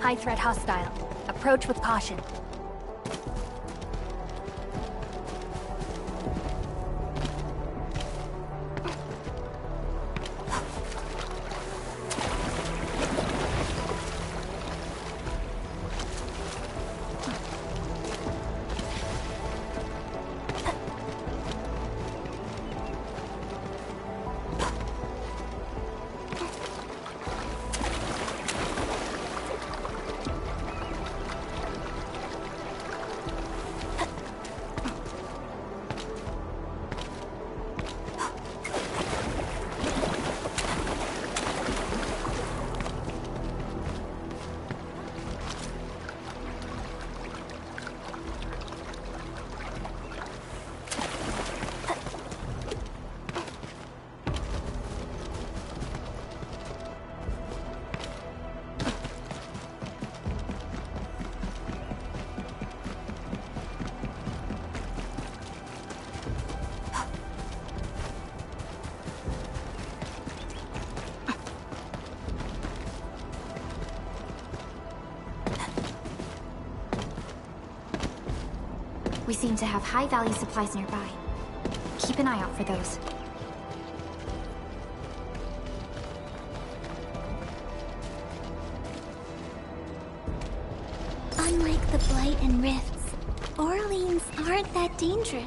high-threat hostile. Approach with caution. We seem to have high-value supplies nearby. Keep an eye out for those. Unlike the Blight and Rifts, Orleans aren't that dangerous.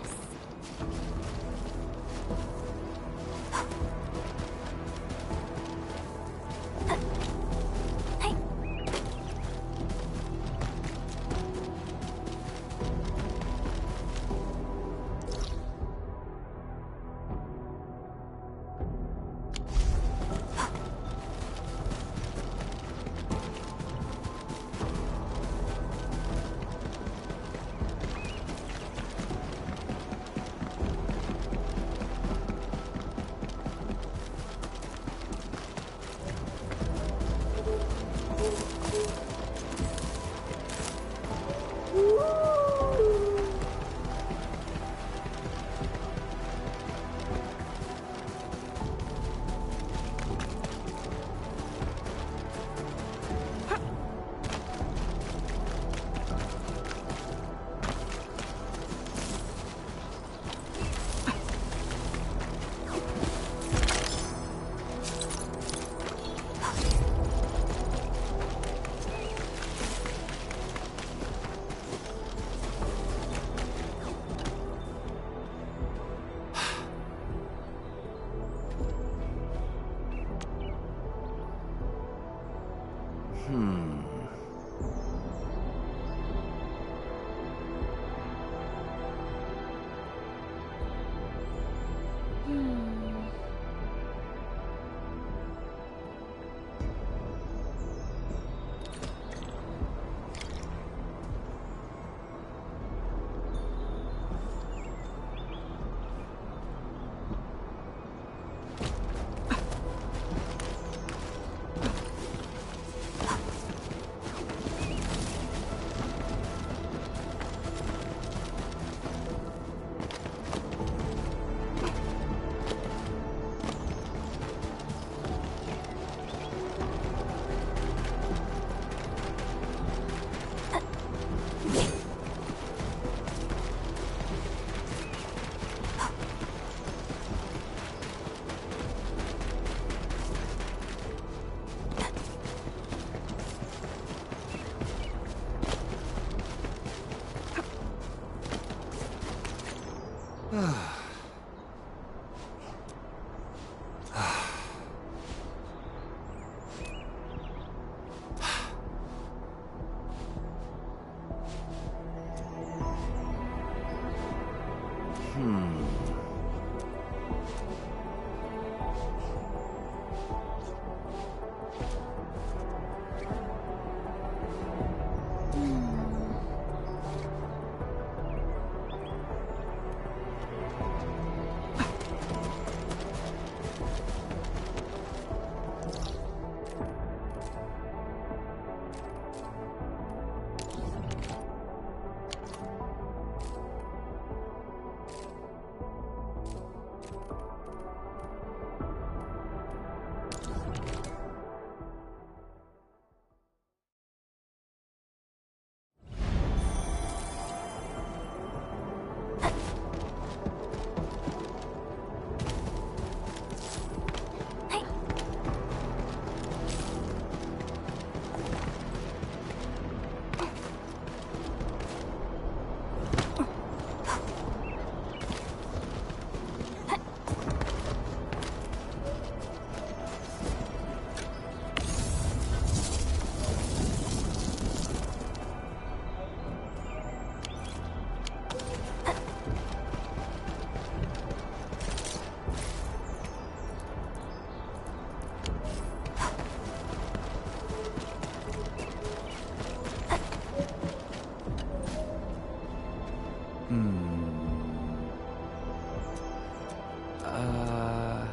Uh...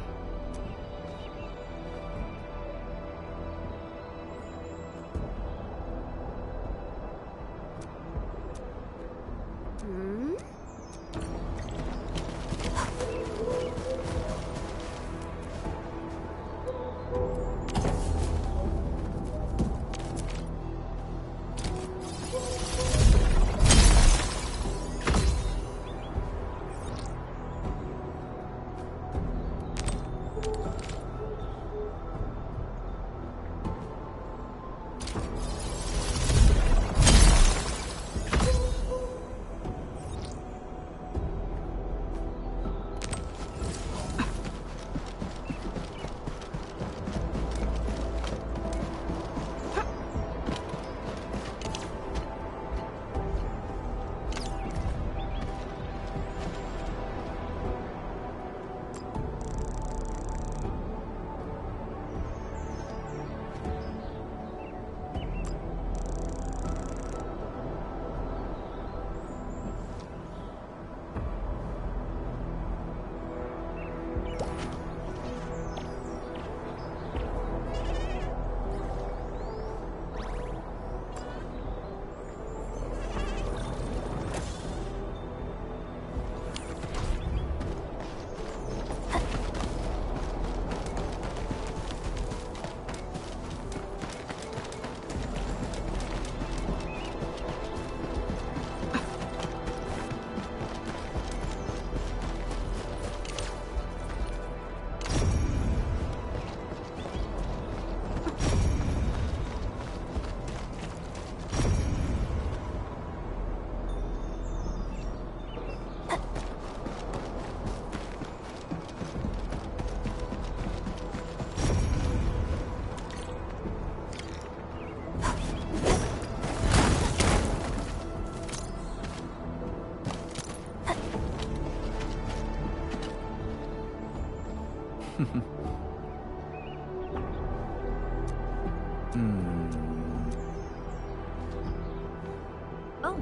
Oh.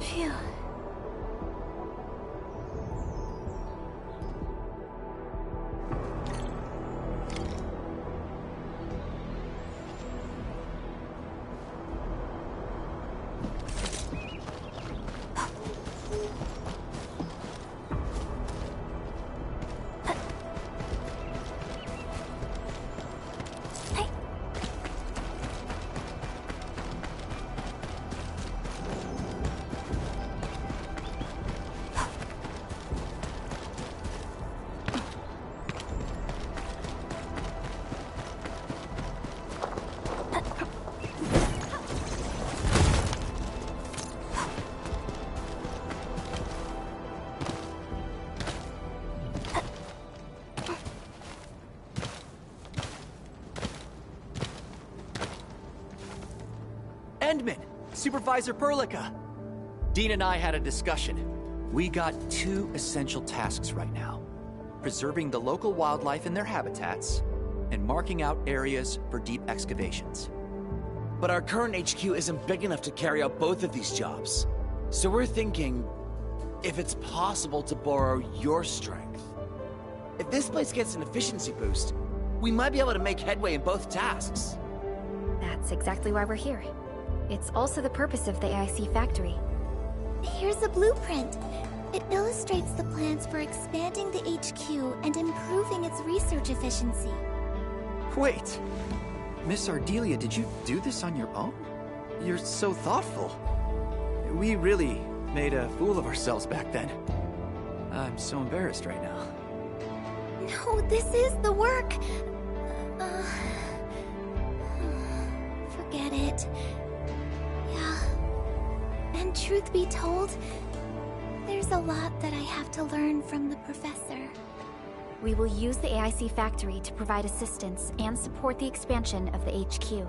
Phew. Endman, Supervisor Perlica. Dean and I had a discussion. We got two essential tasks right now. Preserving the local wildlife in their habitats, and marking out areas for deep excavations. But our current HQ isn't big enough to carry out both of these jobs. So we're thinking, if it's possible to borrow your strength. If this place gets an efficiency boost, we might be able to make headway in both tasks. That's exactly why we're here. It's also the purpose of the AIC factory. Here's a blueprint. It illustrates the plans for expanding the HQ and improving its research efficiency. Wait. Miss Ardelia, did you do this on your own? You're so thoughtful. We really made a fool of ourselves back then. I'm so embarrassed right now. No, this is the work. Forget it. Yeah. And truth be told, there's a lot that I have to learn from the professor. We will use the AIC factory to provide assistance and support the expansion of the HQ.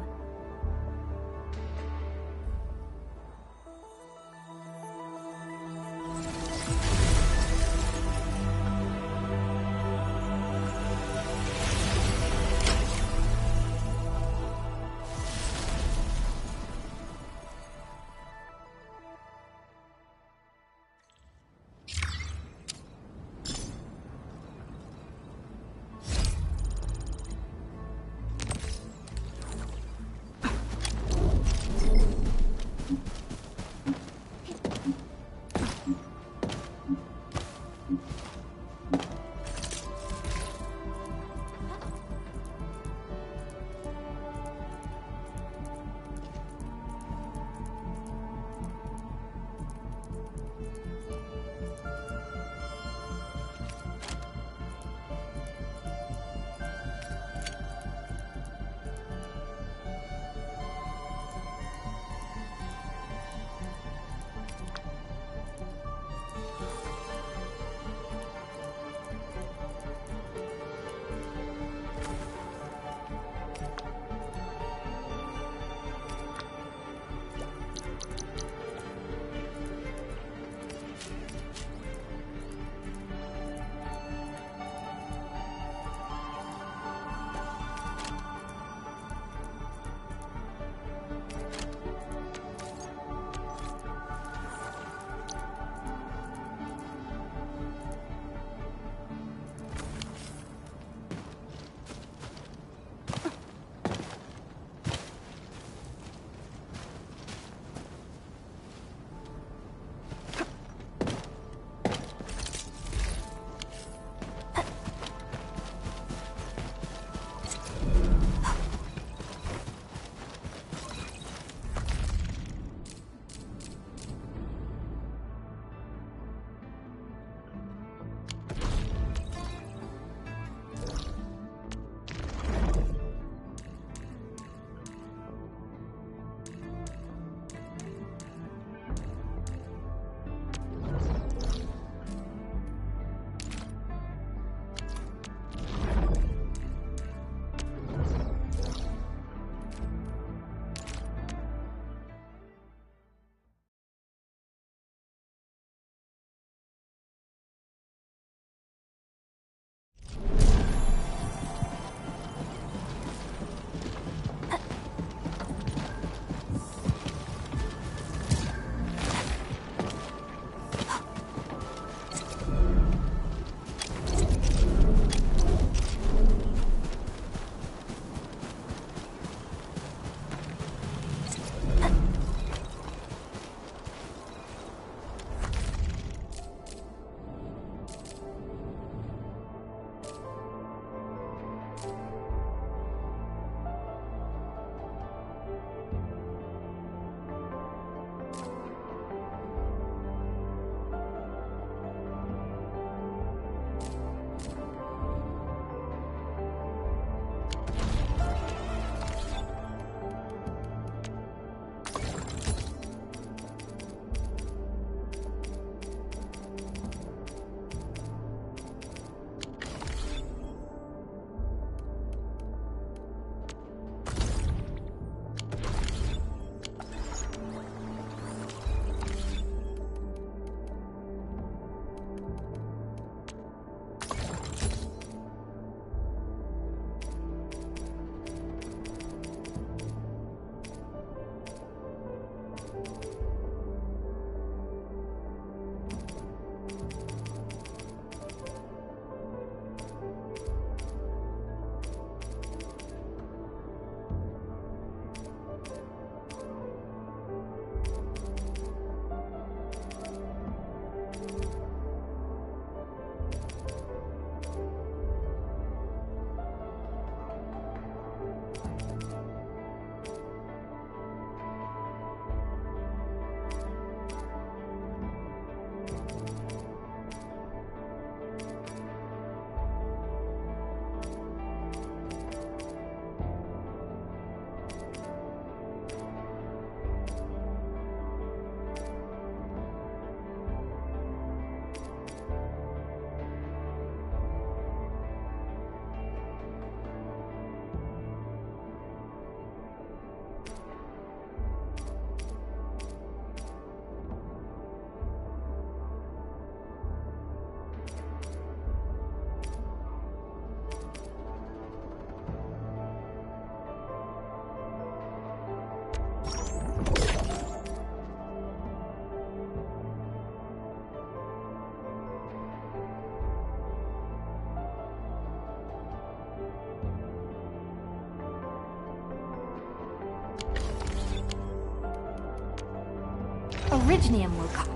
Originium will come.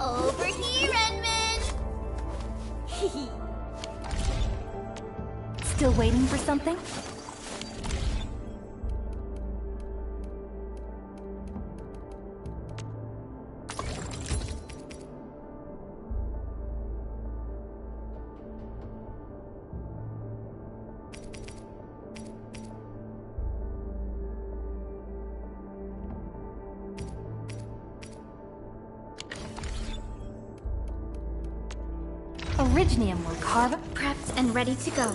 Over here, Edmund! Still waiting for something? Originium will carve up. Prepped and ready to go.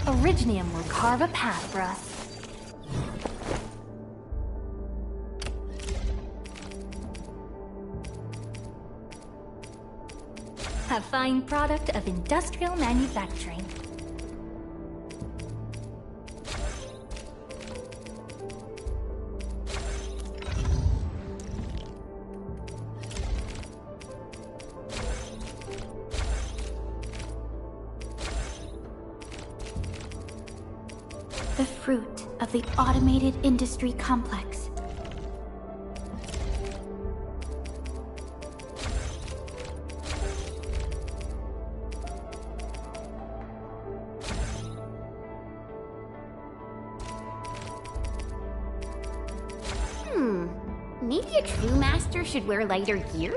Originium will carve a path for us. A fine product of industrial manufacturing. The fruit of the automated industry complex. Maybe a true master should wear lighter gear?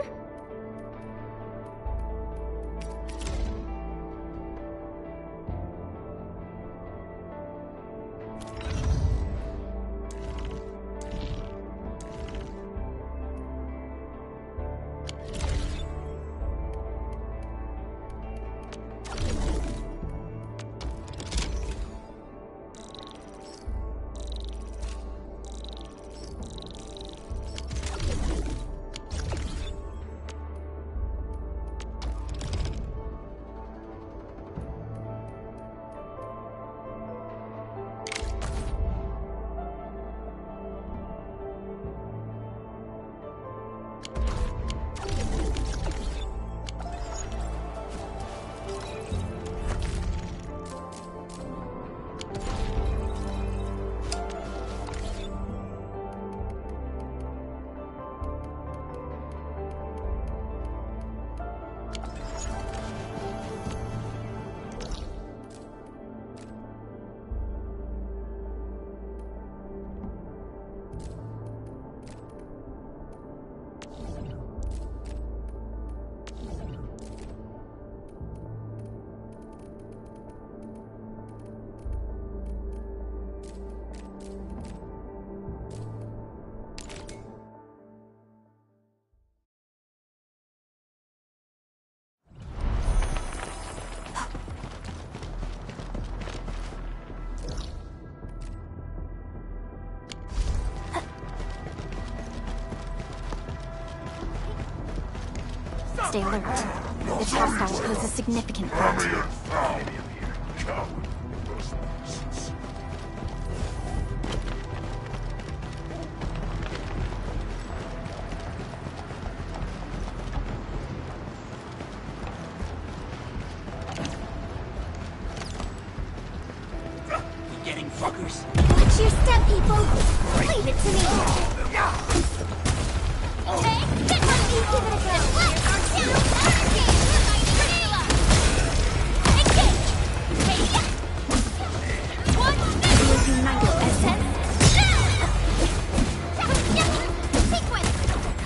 Stay alert. This hostile poses a significant threat. Getting fuckers. Watch your step, people! Leave it to me! Hey, get Why don't you give it a go?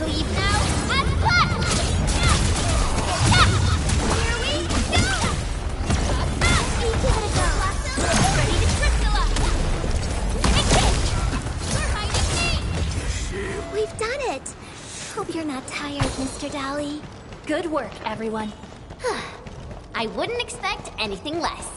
Leave now and flash! Here we go! Give it a go! Ready to crystallize! We're hiding me! We've done it! Hope you're not tired, Mr. Dolly. Good work, everyone. I wouldn't expect anything less.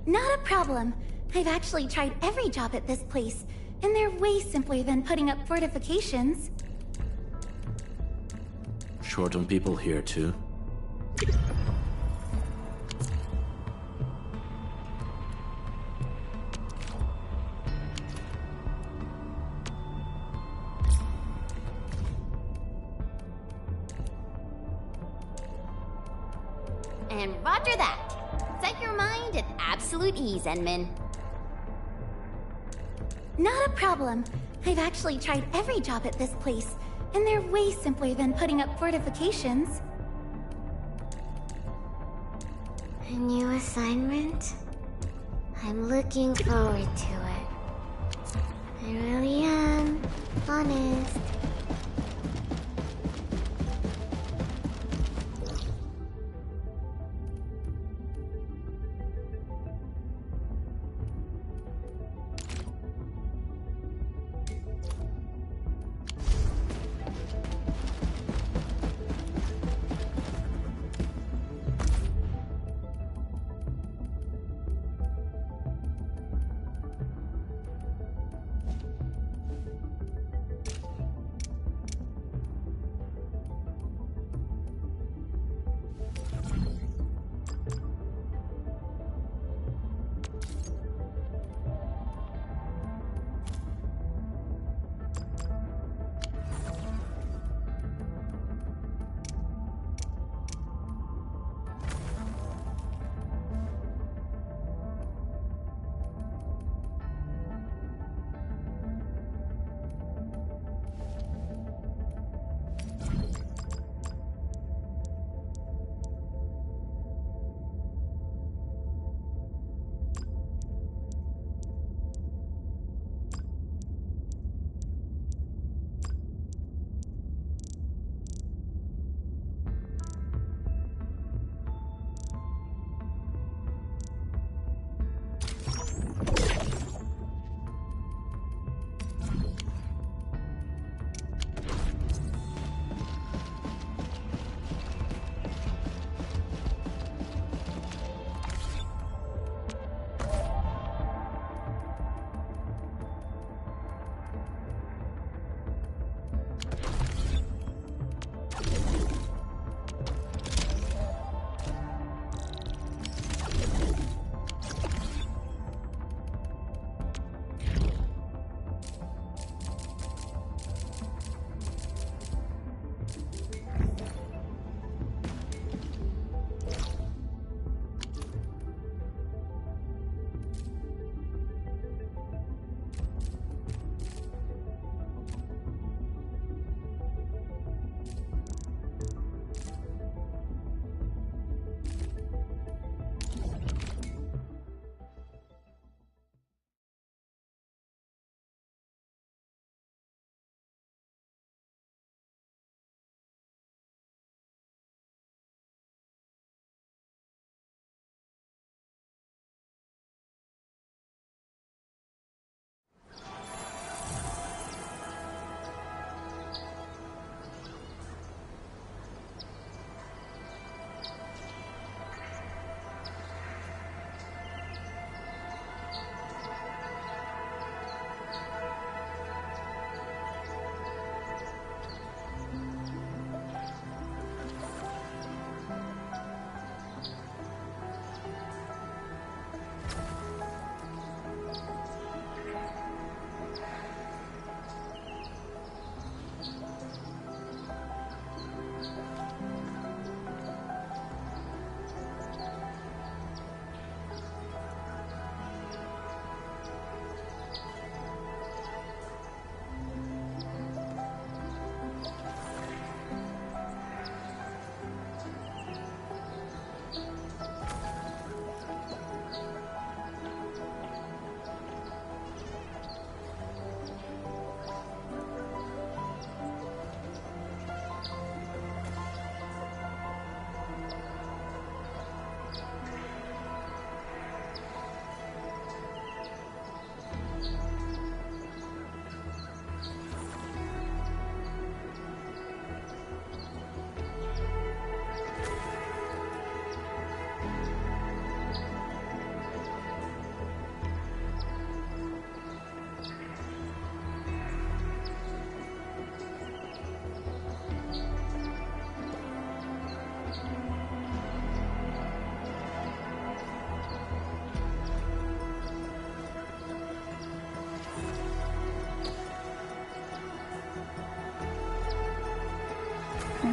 Not a problem. I've actually tried every job at this place, and they're way simpler than putting up fortifications. Short on people here, too? And roger that. Set your mind at absolute ease, Endman. Not a problem. I've actually tried every job at this place, and they're way simpler than putting up fortifications. A new assignment? I'm looking forward to it. I really am. Honest.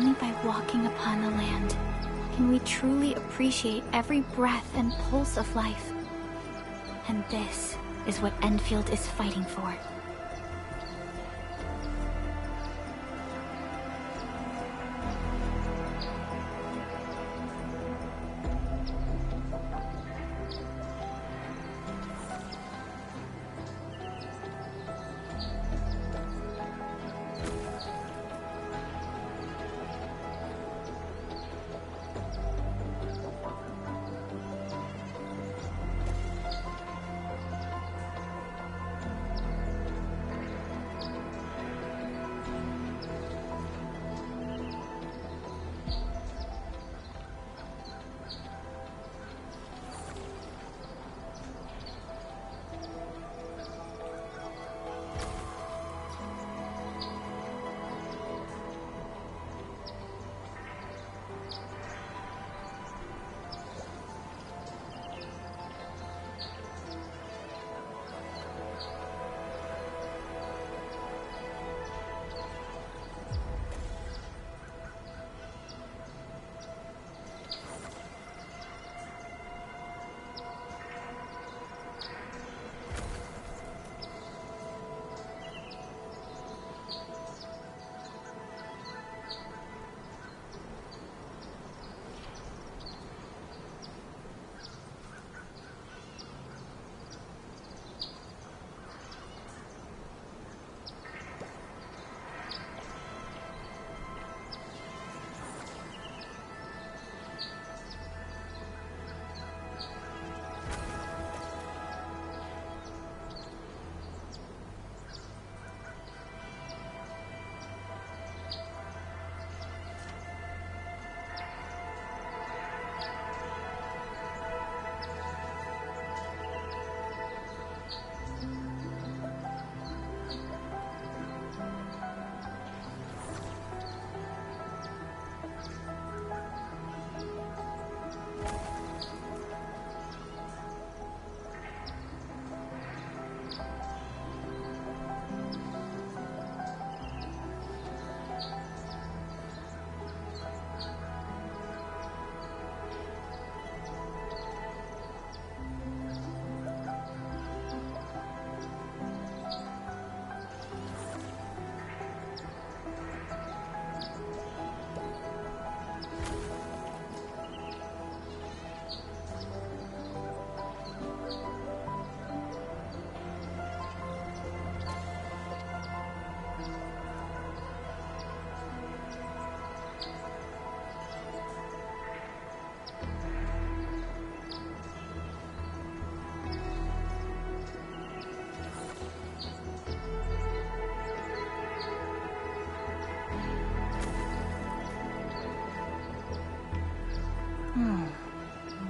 Only by walking upon the land can we truly appreciate every breath and pulse of life. And this is what Endfield is fighting for.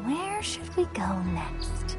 Where should we go next?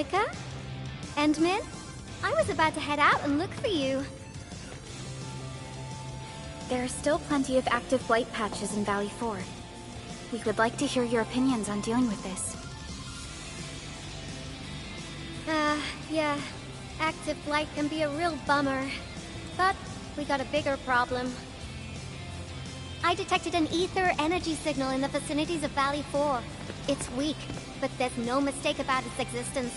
Perlica? Endman? I was about to head out and look for you. There are still plenty of active blight patches in Valley 4. We would like to hear your opinions on dealing with this. Yeah. Active blight can be a real bummer. But we got a bigger problem. I detected an ether energy signal in the vicinities of Valley 4. It's weak, but there's no mistake about its existence.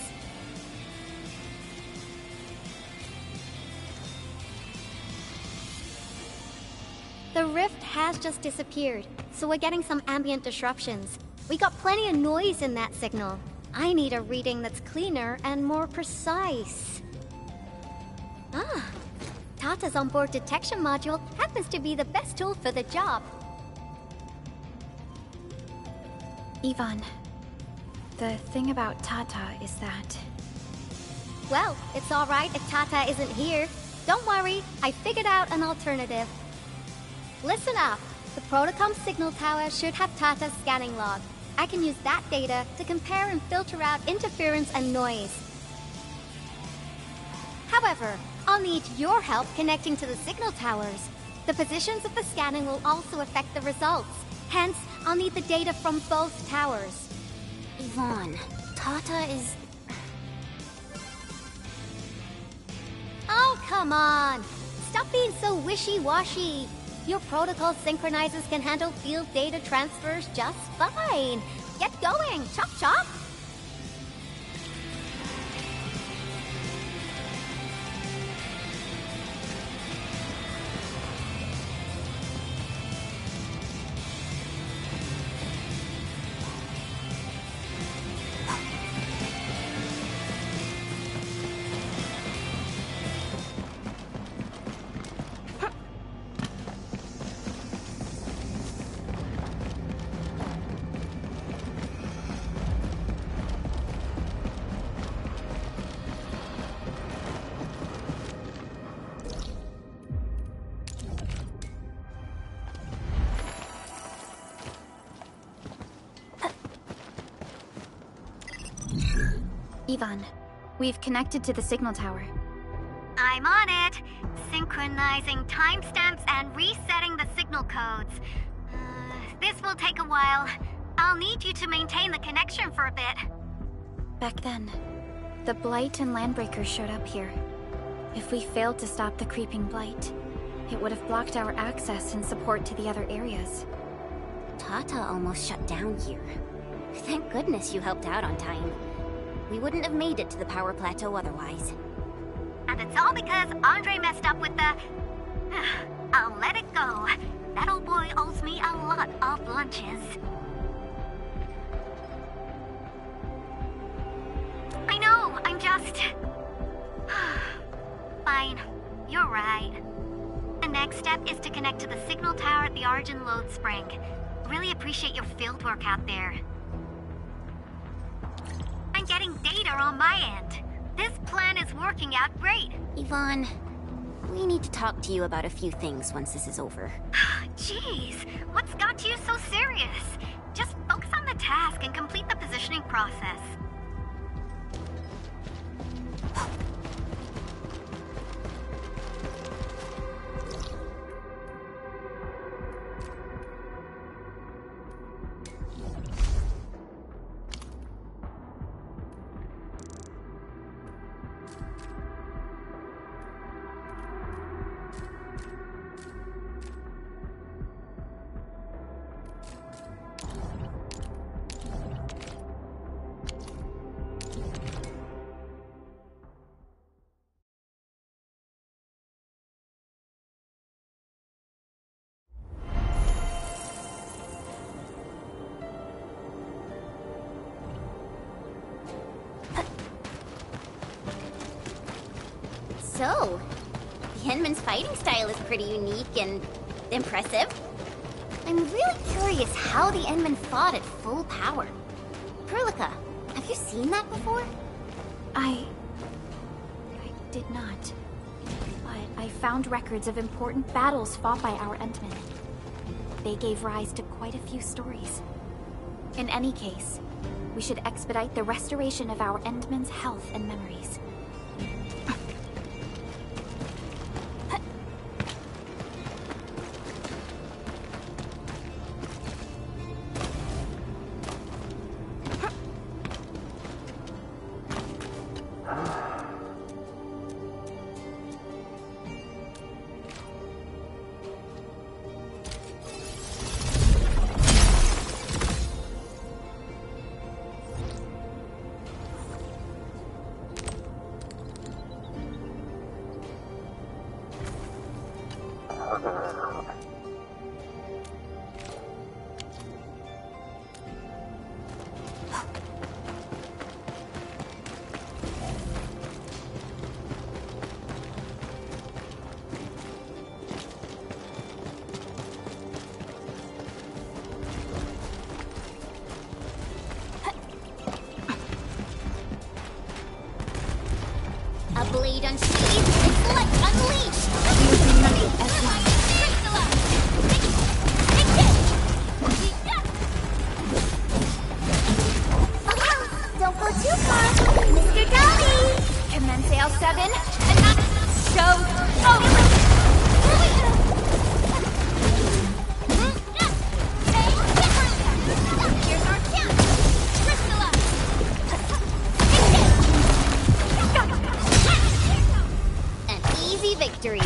The rift has just disappeared, so we're getting some ambient disruptions. We got plenty of noise in that signal. I need a reading that's cleaner and more precise. Tata's onboard detection module happens to be the best tool for the job. Yvonne, the thing about Tata is that... Well, it's alright if Tata isn't here. Don't worry, I figured out an alternative. Listen up. The Protocom signal tower should have Tata's scanning log. I can use that data to compare and filter out interference and noise. However, I'll need your help connecting to the signal towers. The positions of the scanning will also affect the results. Hence, I'll need the data from both towers. Yvonne, Tata is... Oh, come on! Stop being so wishy-washy. Your protocol synchronizers can handle field data transfers just fine. Get going, chop chop! Yvonne, we've connected to the signal tower. I'm on it. Synchronizing timestamps and resetting the signal codes. This will take a while. I'll need you to maintain the connection for a bit. Back then, the Blight and Landbreakers showed up here. If we failed to stop the creeping Blight, it would have blocked our access and support to the other areas. Tata almost shut down here. Thank goodness you helped out on time. We wouldn't have made it to the power plateau otherwise. And it's all because Andre messed up with the... I'll let it go. That old boy owes me a lot of lunches. I know, I'm just... Fine, you're right. The next step is to connect to the signal tower at the Argent Load Spring. Really appreciate your fieldwork out there. I'm getting data on my end. This plan is working out great. Yvonne, we need to talk to you about a few things once this is over. Jeez, what's got you so serious? Just focus on the task and complete the positioning process. So, the Endman's fighting style is pretty unique and impressive. I'm really curious how the Endman fought at full power. Perlica, have you seen that before? I did not. But I found records of important battles fought by our Endmen. They gave rise to quite a few stories. In any case, We should expedite the restoration of our Endman's health and memories. A blade unsheathed, intellect unleashed! Don't go too far, Mr. Dolly! Commence AL7, and not show over! Here's our chance! Crystalla! An easy victory.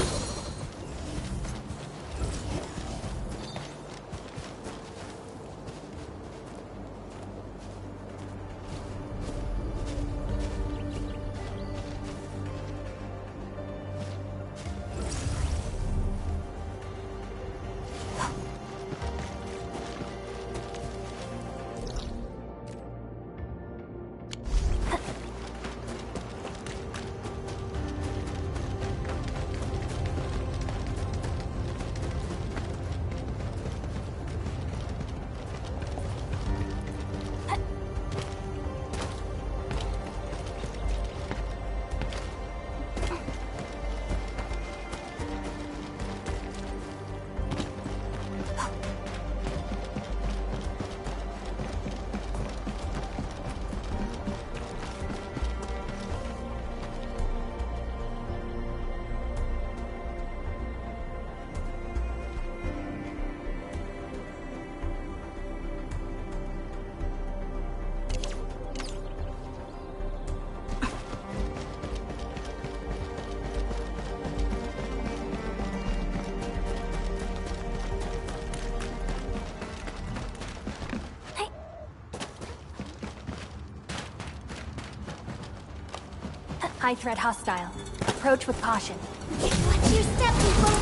High threat hostile. Approach with caution. Watch your step, people!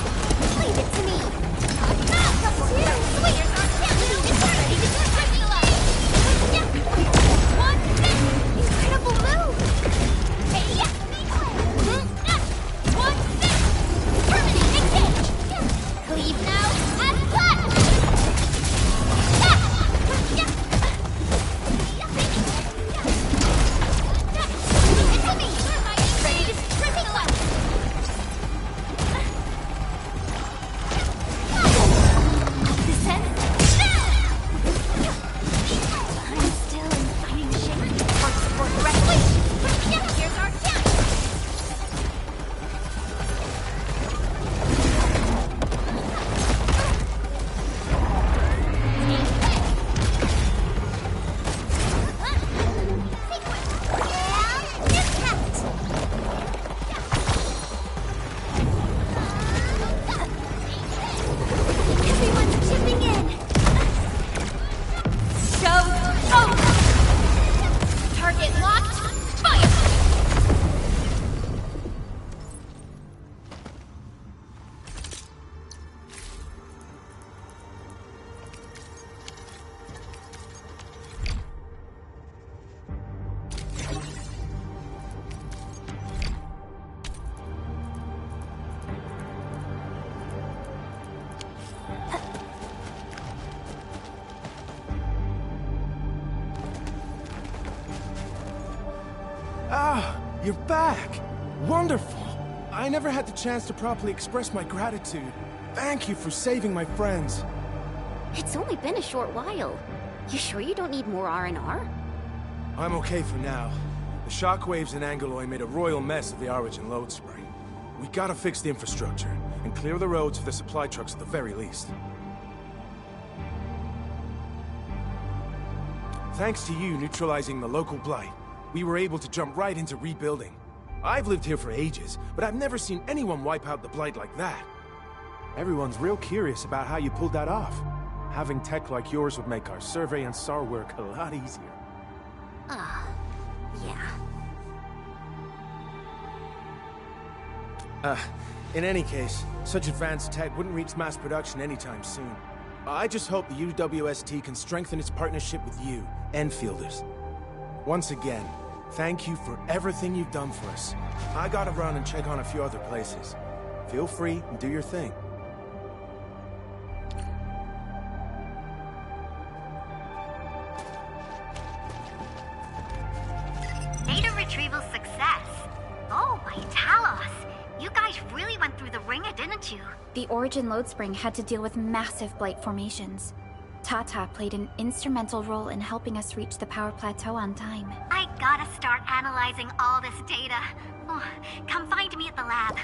Leave it to me! Couple two! Sweet! Here's our chance! It's ready to do Crystalla! One miss! Incredible move! Hey, yes! One miss! Permanent engage! Cleave now, and cut! It's me! Ready to Crystalla! Ah, you're back! Wonderful! I never had the chance to properly express my gratitude. Thank you for saving my friends. It's only been a short while. You sure you don't need more R&R? I'm okay for now. The shockwaves in Angeloy made a royal mess of the Origin load spring. We gotta fix the infrastructure, and clear the roads for the supply trucks at the very least. Thanks to you neutralizing the local blight, we were able to jump right into rebuilding. I've lived here for ages, but I've never seen anyone wipe out the blight like that. Everyone's real curious about how you pulled that off. Having tech like yours would make our survey and SAR work a lot easier. Yeah. In any case, such advanced tech wouldn't reach mass production anytime soon. I just hope the UWST can strengthen its partnership with you, Endfielders. Once again, thank you for everything you've done for us. I gotta run and check on a few other places. Feel free and do your thing. Data retrieval success. Oh, my Talos. You guys really went through the ringer, didn't you? The Origin load spring had to deal with massive blight formations. Tata played an instrumental role in helping us reach the power plateau on time. I gotta start analyzing all this data. Oh, come find me at the lab.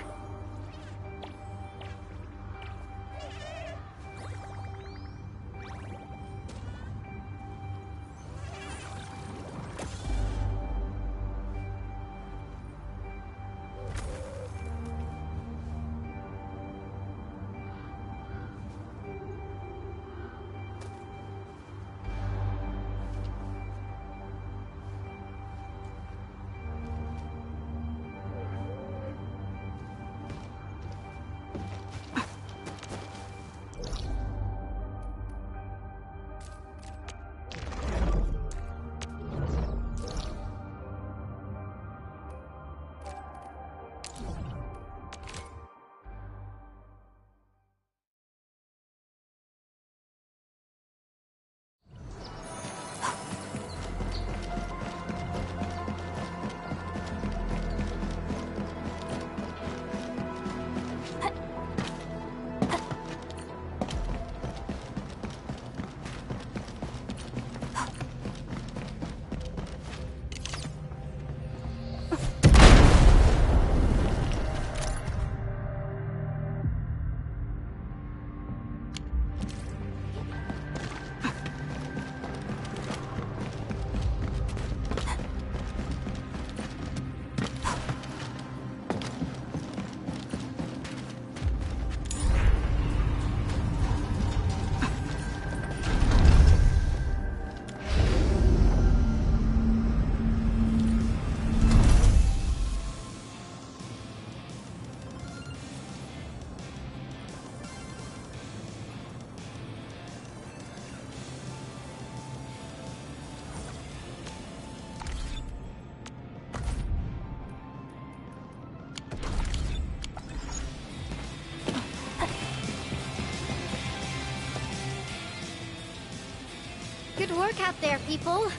Good work out there, people.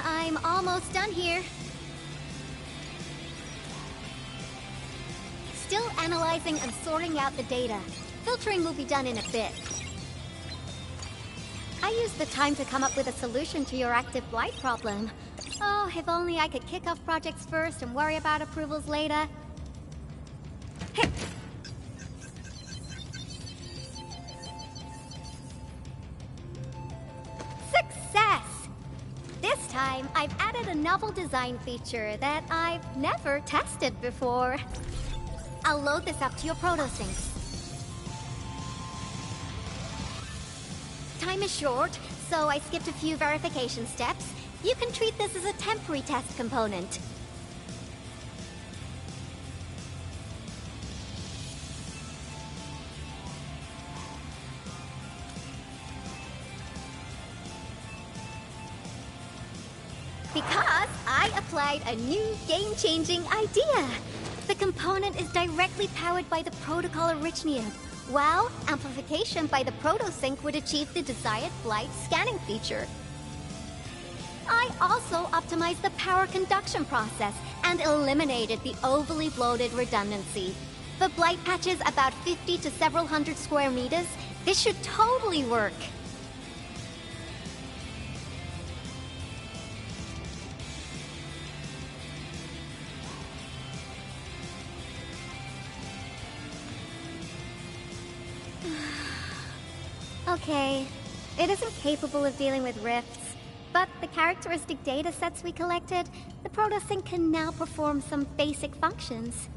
I'm almost done here. Still analyzing and sorting out the data. Filtering will be done in a bit. I used the time to come up with a solution to your active blight problem. Oh, if only I could kick off projects first and worry about approvals later. Success! This time, I've added a novel design feature that I've never tested before. I'll load this up to your protosync. Time is short, so I skipped a few verification steps. You can treat this as a temporary test component. Because I applied a new game-changing idea. The component is directly powered by the protocol Arichnium, while amplification by the protosync would achieve the desired blight scanning feature. I also optimized the power conduction process and eliminated the overly bloated redundancy. The blight patches about 50 to several hundred square meters. This should totally work. Okay, it isn't capable of dealing with rifts, but the characteristic data sets we collected, the Protosync can now perform some basic functions.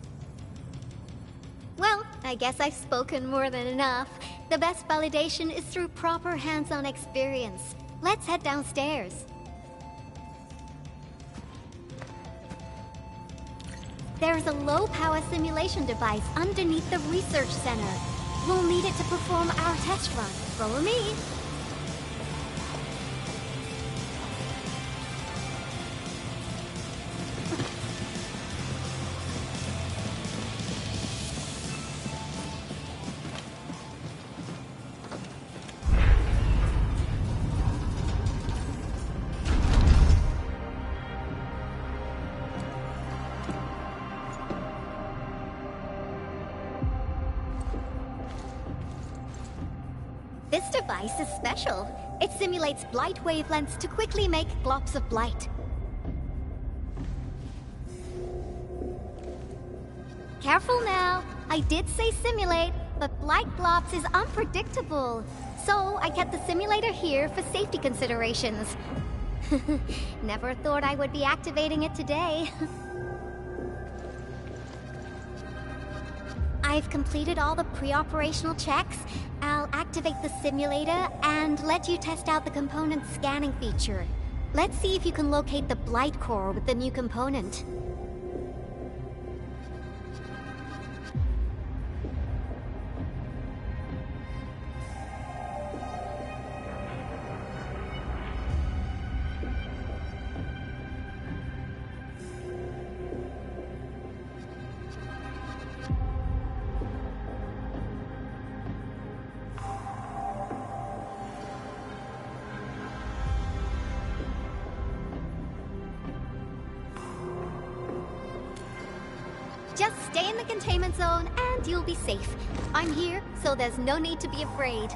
Well, I guess I've spoken more than enough. The best validation is through proper hands-on experience. Let's head downstairs. There's a low-power simulation device underneath the research center. We'll need it to perform our test run. Follow me. This device is special. It simulates blight wavelengths to quickly make globs of blight. Careful now. I did say simulate, but blight globs is unpredictable. So I kept the simulator here for safety considerations. Never thought I would be activating it today. I've completed all the pre-operational checks. I'll activate the simulator and let you test out the component scanning feature. Let's see if you can locate the blight core with the new component. Just stay in the containment zone and you'll be safe. I'm here, so there's no need to be afraid.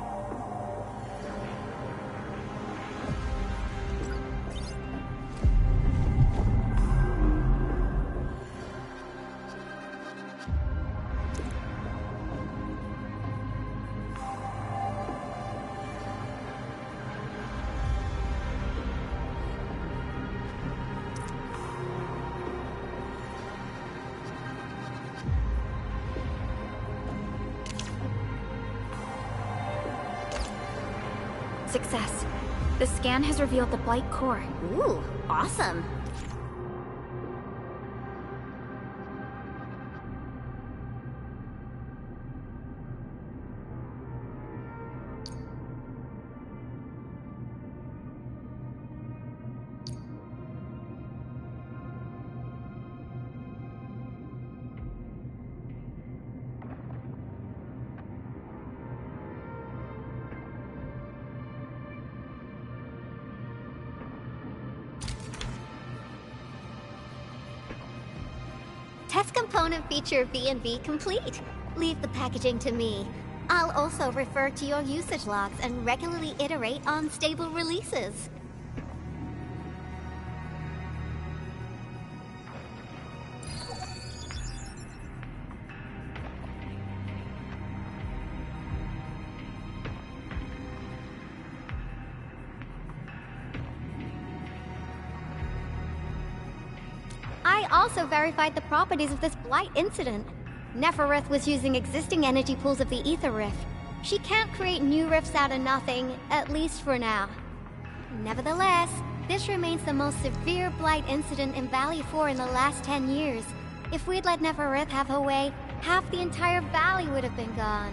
Success. The scan has revealed the blight core. Ooh, awesome. Test component feature V&V complete. Leave the packaging to me. I'll also refer to your usage logs and regularly iterate on stable releases. I also verified the properties of this blight incident. Nefereth was using existing energy pools of the Ether Rift. She can't create new rifts out of nothing, at least for now. Nevertheless, this remains the most severe blight incident in Valley 4 in the last 10 years. If we'd let Nefereth have her way, half the entire valley would have been gone.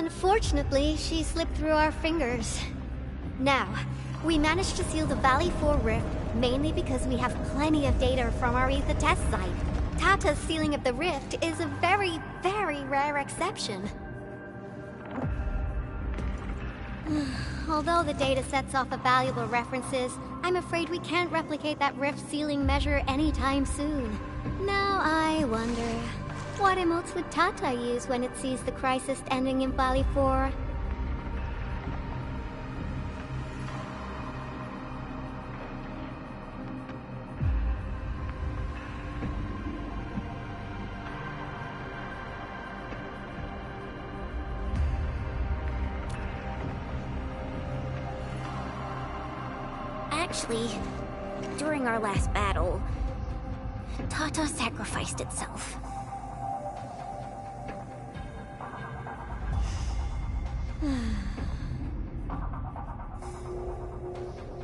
Unfortunately, she slipped through our fingers. Now, we managed to seal the Valley 4 rift mainly because we have plenty of data from our ether test site. Tata's sealing of the rift is a very, very rare exception. Although the data sets off of valuable references, I'm afraid we can't replicate that rift sealing measure anytime soon. Now I wonder, what emotes would Tata use when it sees the crisis ending in Valley 4? Actually, during our last battle, Tata sacrificed itself.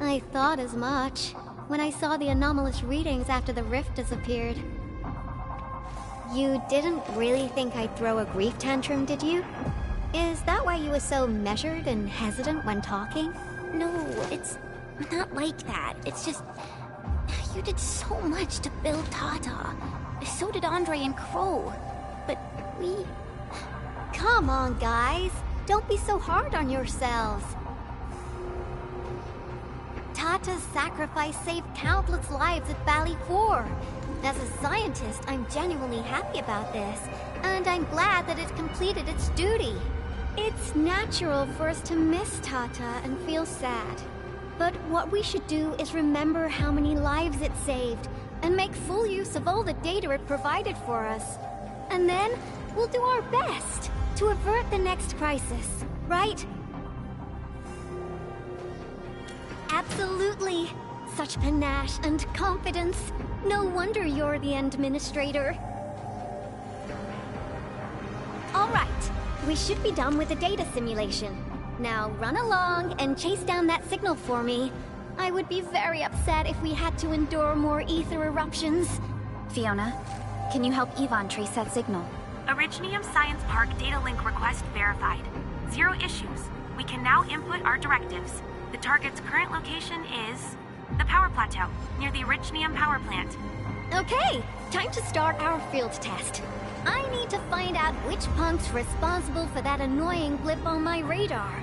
I thought as much when I saw the anomalous readings after the rift disappeared. You didn't really think I'd throw a grief tantrum, did you? Is that why you were so measured and hesitant when talking? No, it's not like that. It's just... you did so much to build Tata. So did Andre and Crow. But we... Come on, guys. Don't be so hard on yourselves. Tata's sacrifice saved countless lives at Valley 4. As a scientist, I'm genuinely happy about this, and I'm glad that it completed its duty. It's natural for us to miss Tata and feel sad. But what we should do is remember how many lives it saved, and make full use of all the data it provided for us. And then, we'll do our best to avert the next crisis, right? Absolutely. Such panache and confidence. No wonder you're the Administrator. All right, we should be done with the data simulation. Now run along and chase down that signal for me. I would be very upset if we had to endure more ether eruptions. Fiona, can you help Yvonne trace that signal? Originium Science Park data link request verified. 0 issues. We can now input our directives. The target's current location is the power plateau, near the Originium power plant. Okay, time to start our field test. I need to find out which punk's responsible for that annoying blip on my radar.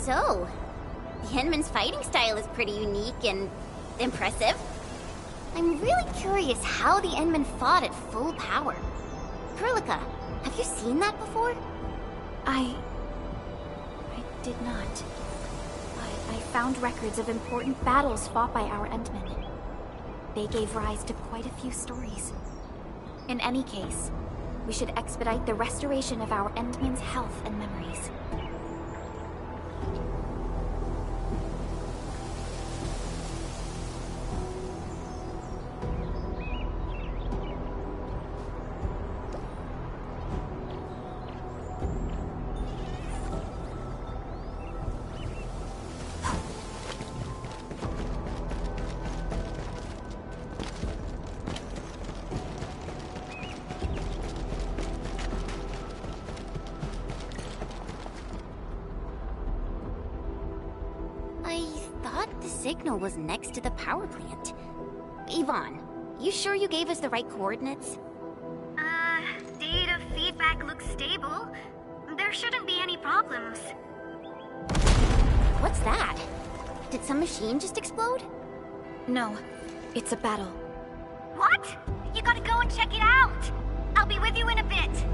So, the Endman's fighting style is pretty unique and impressive. I'm really curious how the Endman fought at full power. Perlica, have you seen that before? I did not. But I found records of important battles fought by our Endmen. They gave rise to quite a few stories. In any case, we should expedite the restoration of our Endmen's health and memories. Signal was next to the power plant. Yvonne, you sure you gave us the right coordinates? Data feedback looks stable. There shouldn't be any problems. What's that? Did some machine just explode? No, it's a battle. What? You gotta go and check it out! I'll be with you in a bit.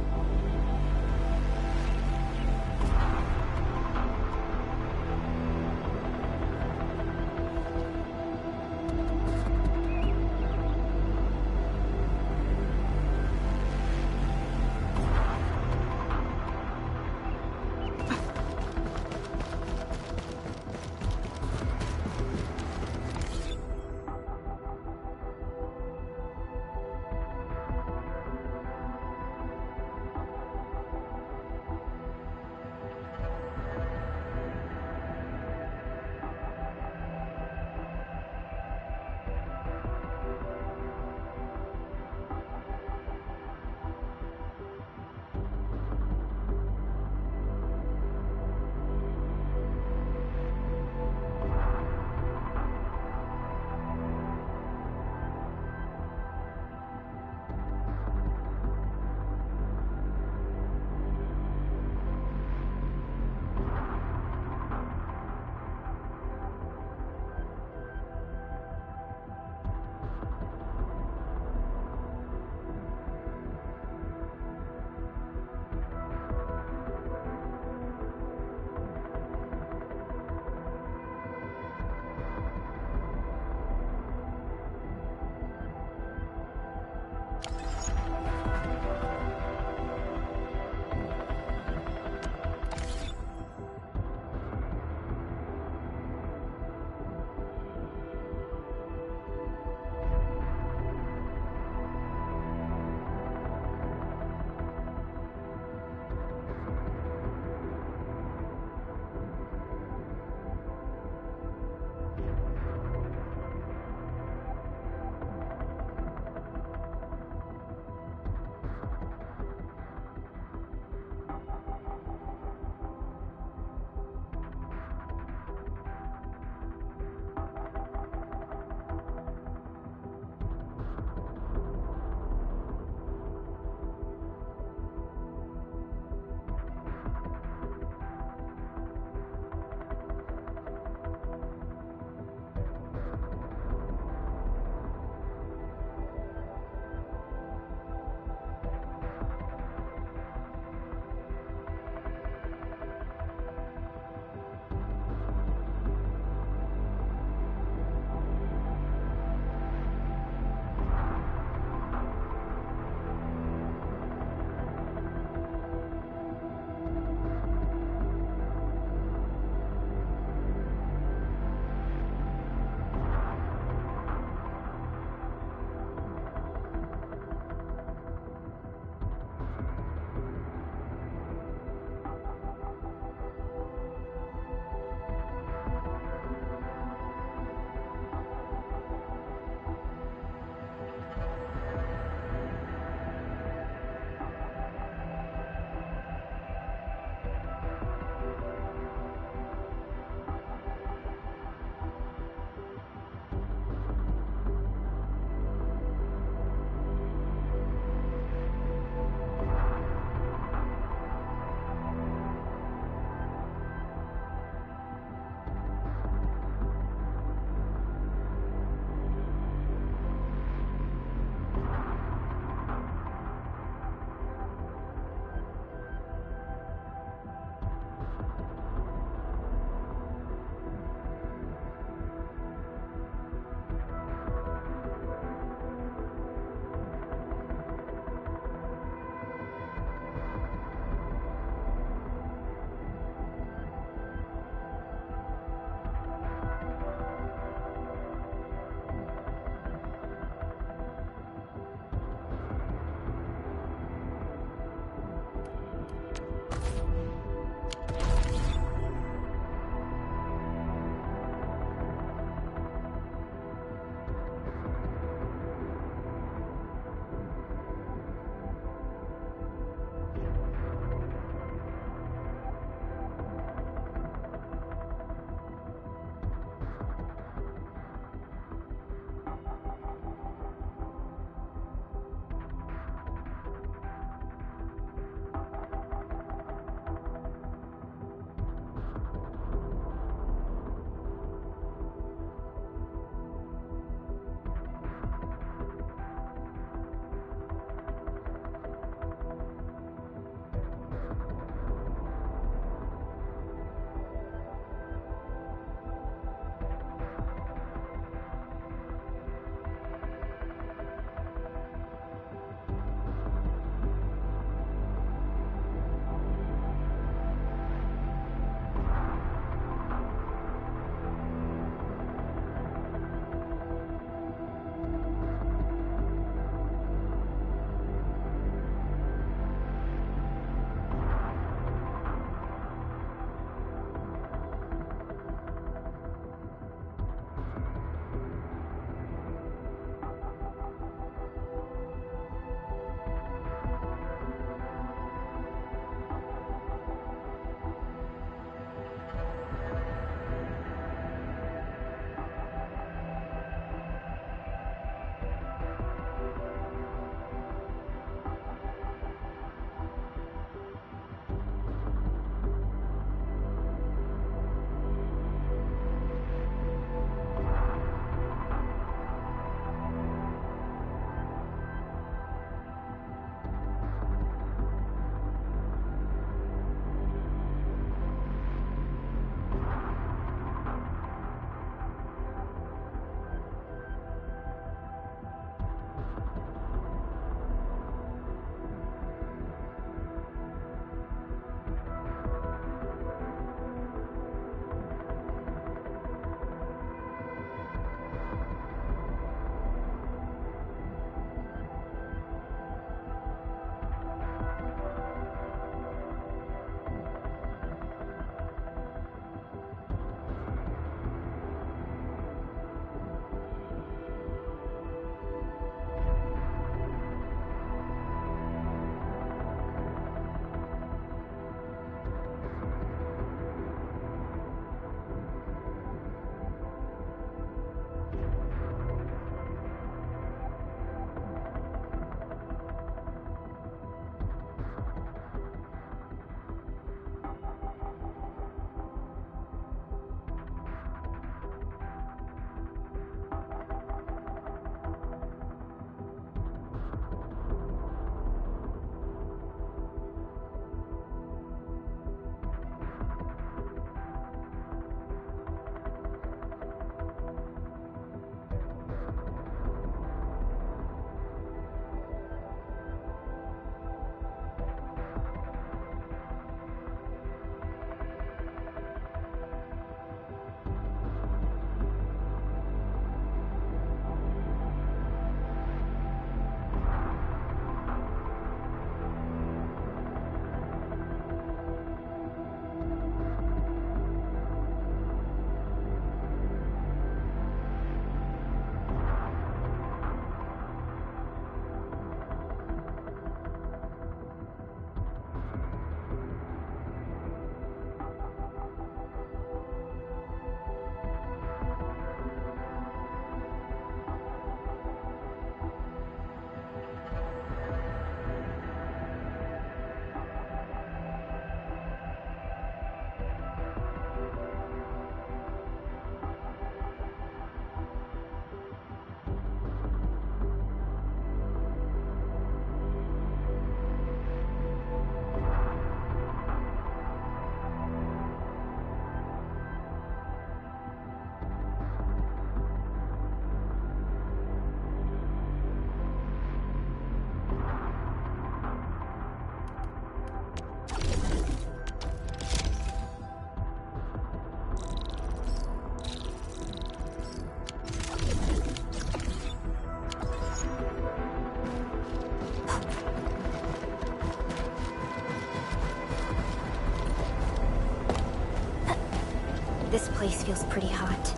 place feels pretty hot.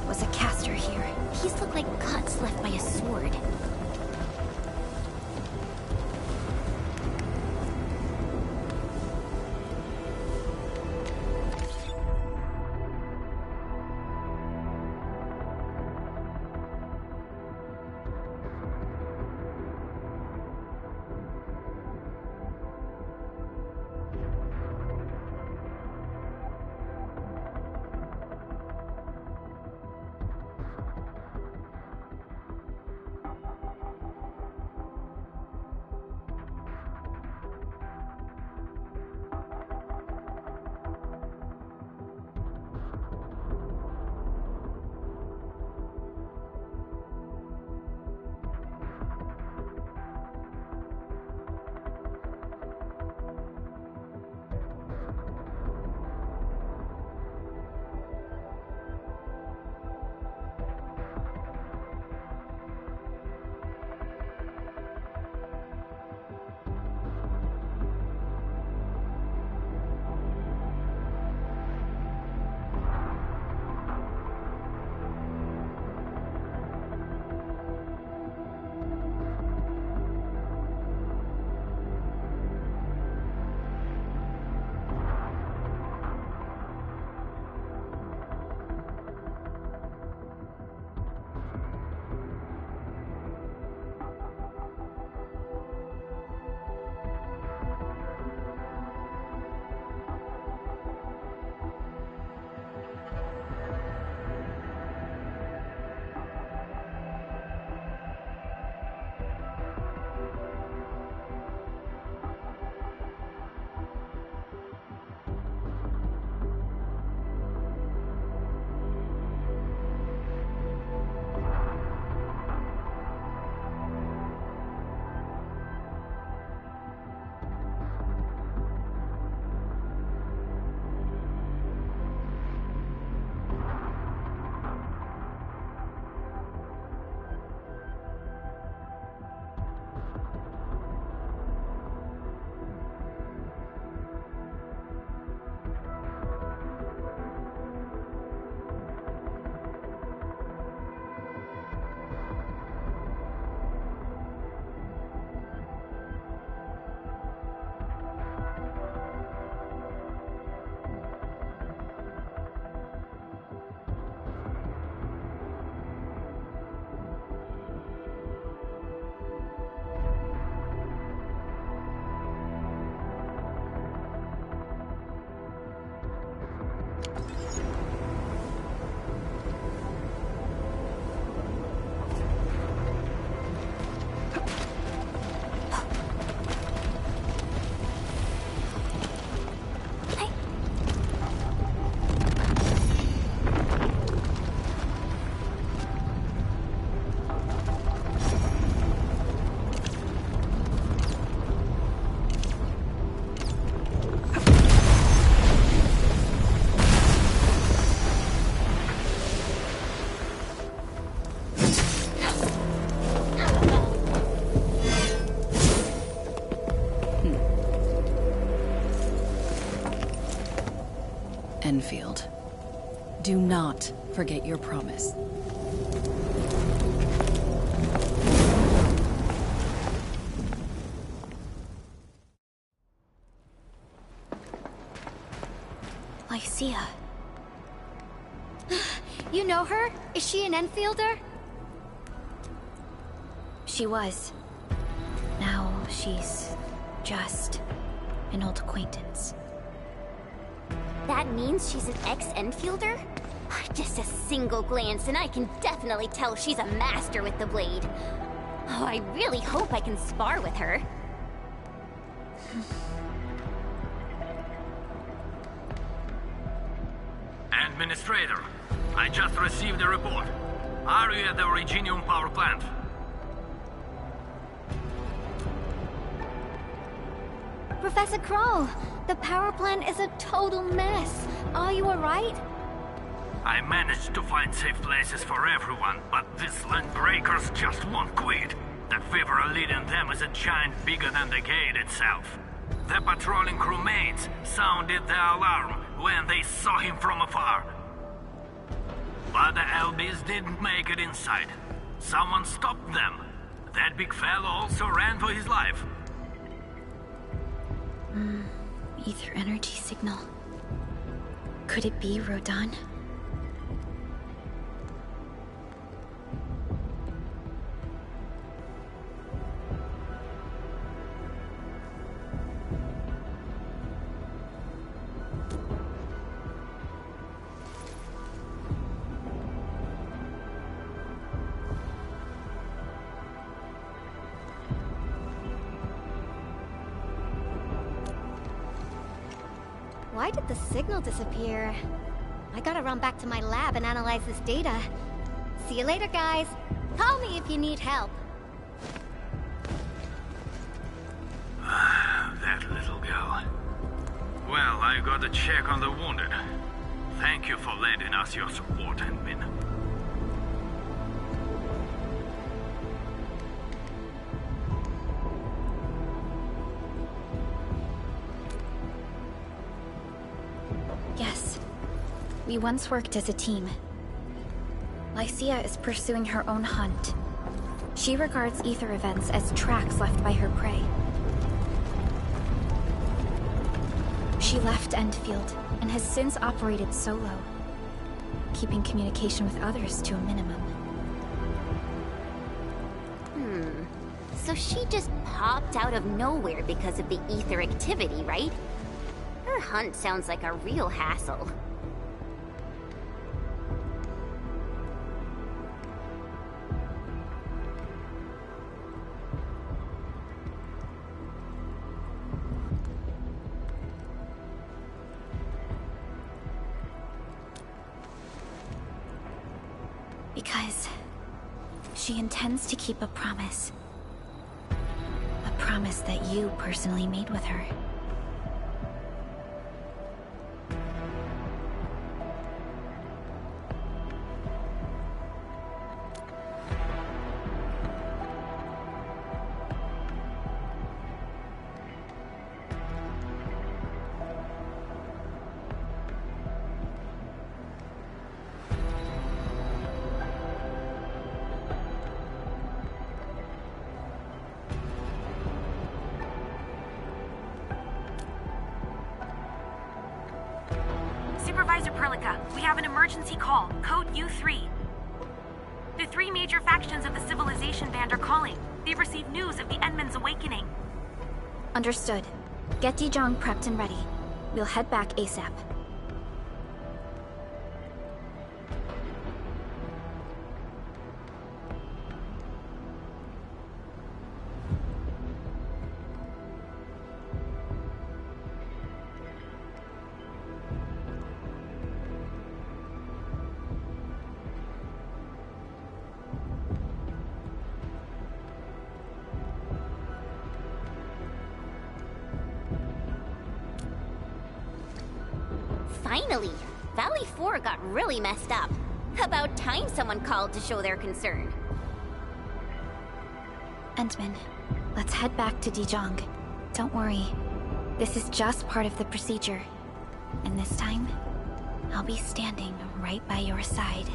Was a caster here? These look like cuts left by a sword. Endfield. Do not forget your promise. Lycia. You know her? Is she an Endfielder? She was. Now she's just an old acquaintance. That means she's an ex-Endfielder? Just a single glance and I can definitely tell she's a master with the blade. Oh, I really hope I can spar with her. Administrator, I just received a report. Are you at the Originium power plant? Professor Kroll, the power plant is a total mess. Are you alright? I managed to find safe places for everyone, but these land breakers just won't quit. The fever leading them is a giant bigger than the gate itself. The patrolling crewmates sounded the alarm when they saw him from afar. But the LBs didn't make it inside. Someone stopped them. That big fellow also ran for his life. Ether energy signal. Could it be Rodan? Why did the signal disappear? I gotta run back to my lab and analyze this data. See you later, guys. Call me if you need help. That little girl. Well, I gotta check on the wounded. Thank you for lending us your support, Endmin. Yes. We once worked as a team. Lycia is pursuing her own hunt. She regards ether events as tracks left by her prey. She left Endfield and has since operated solo, keeping communication with others to a minimum. So she just popped out of nowhere because of the ether activity, right? Her hunt sounds like a real hassle. Because she intends to keep a promise. A promise that you personally made with her. Supervisor Perlica, we have an emergency call, code U3. The three major factions of the Civilization Band are calling. They've received news of the Endman's awakening. Understood. Get Dijong prepped and ready. We'll head back ASAP. Finally! Valley 4 got really messed up. About time someone called to show their concern. Endman, let's head back to Dijong. Don't worry. This is just part of the procedure. And this time, I'll be standing right by your side.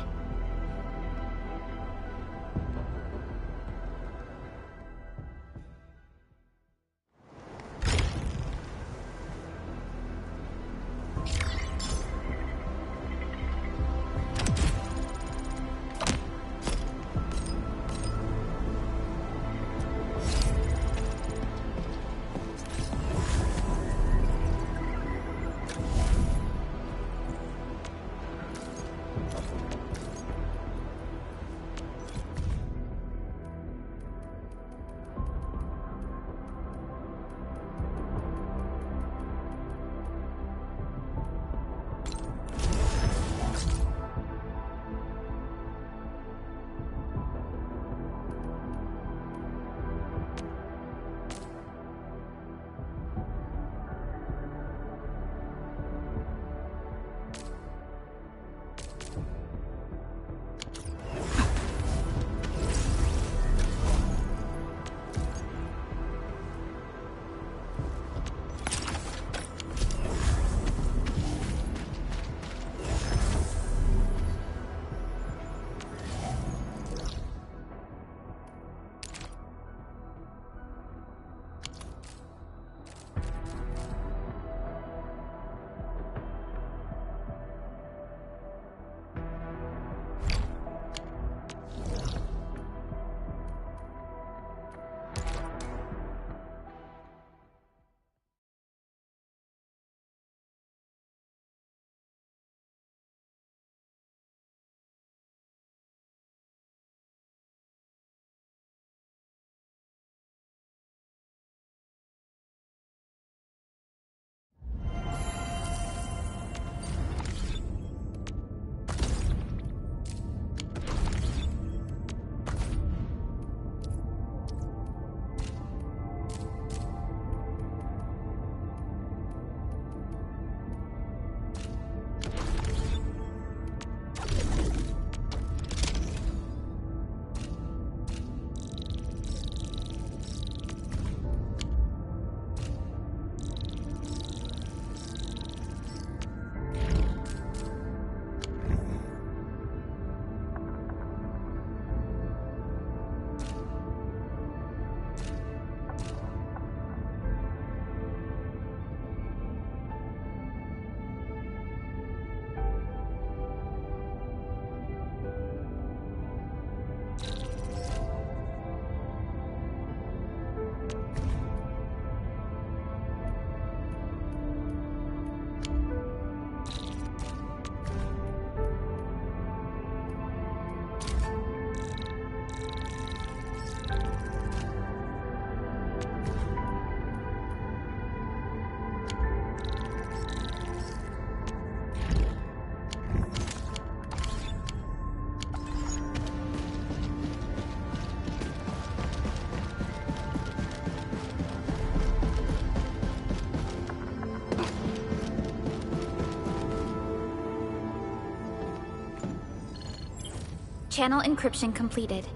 Channel encryption completed.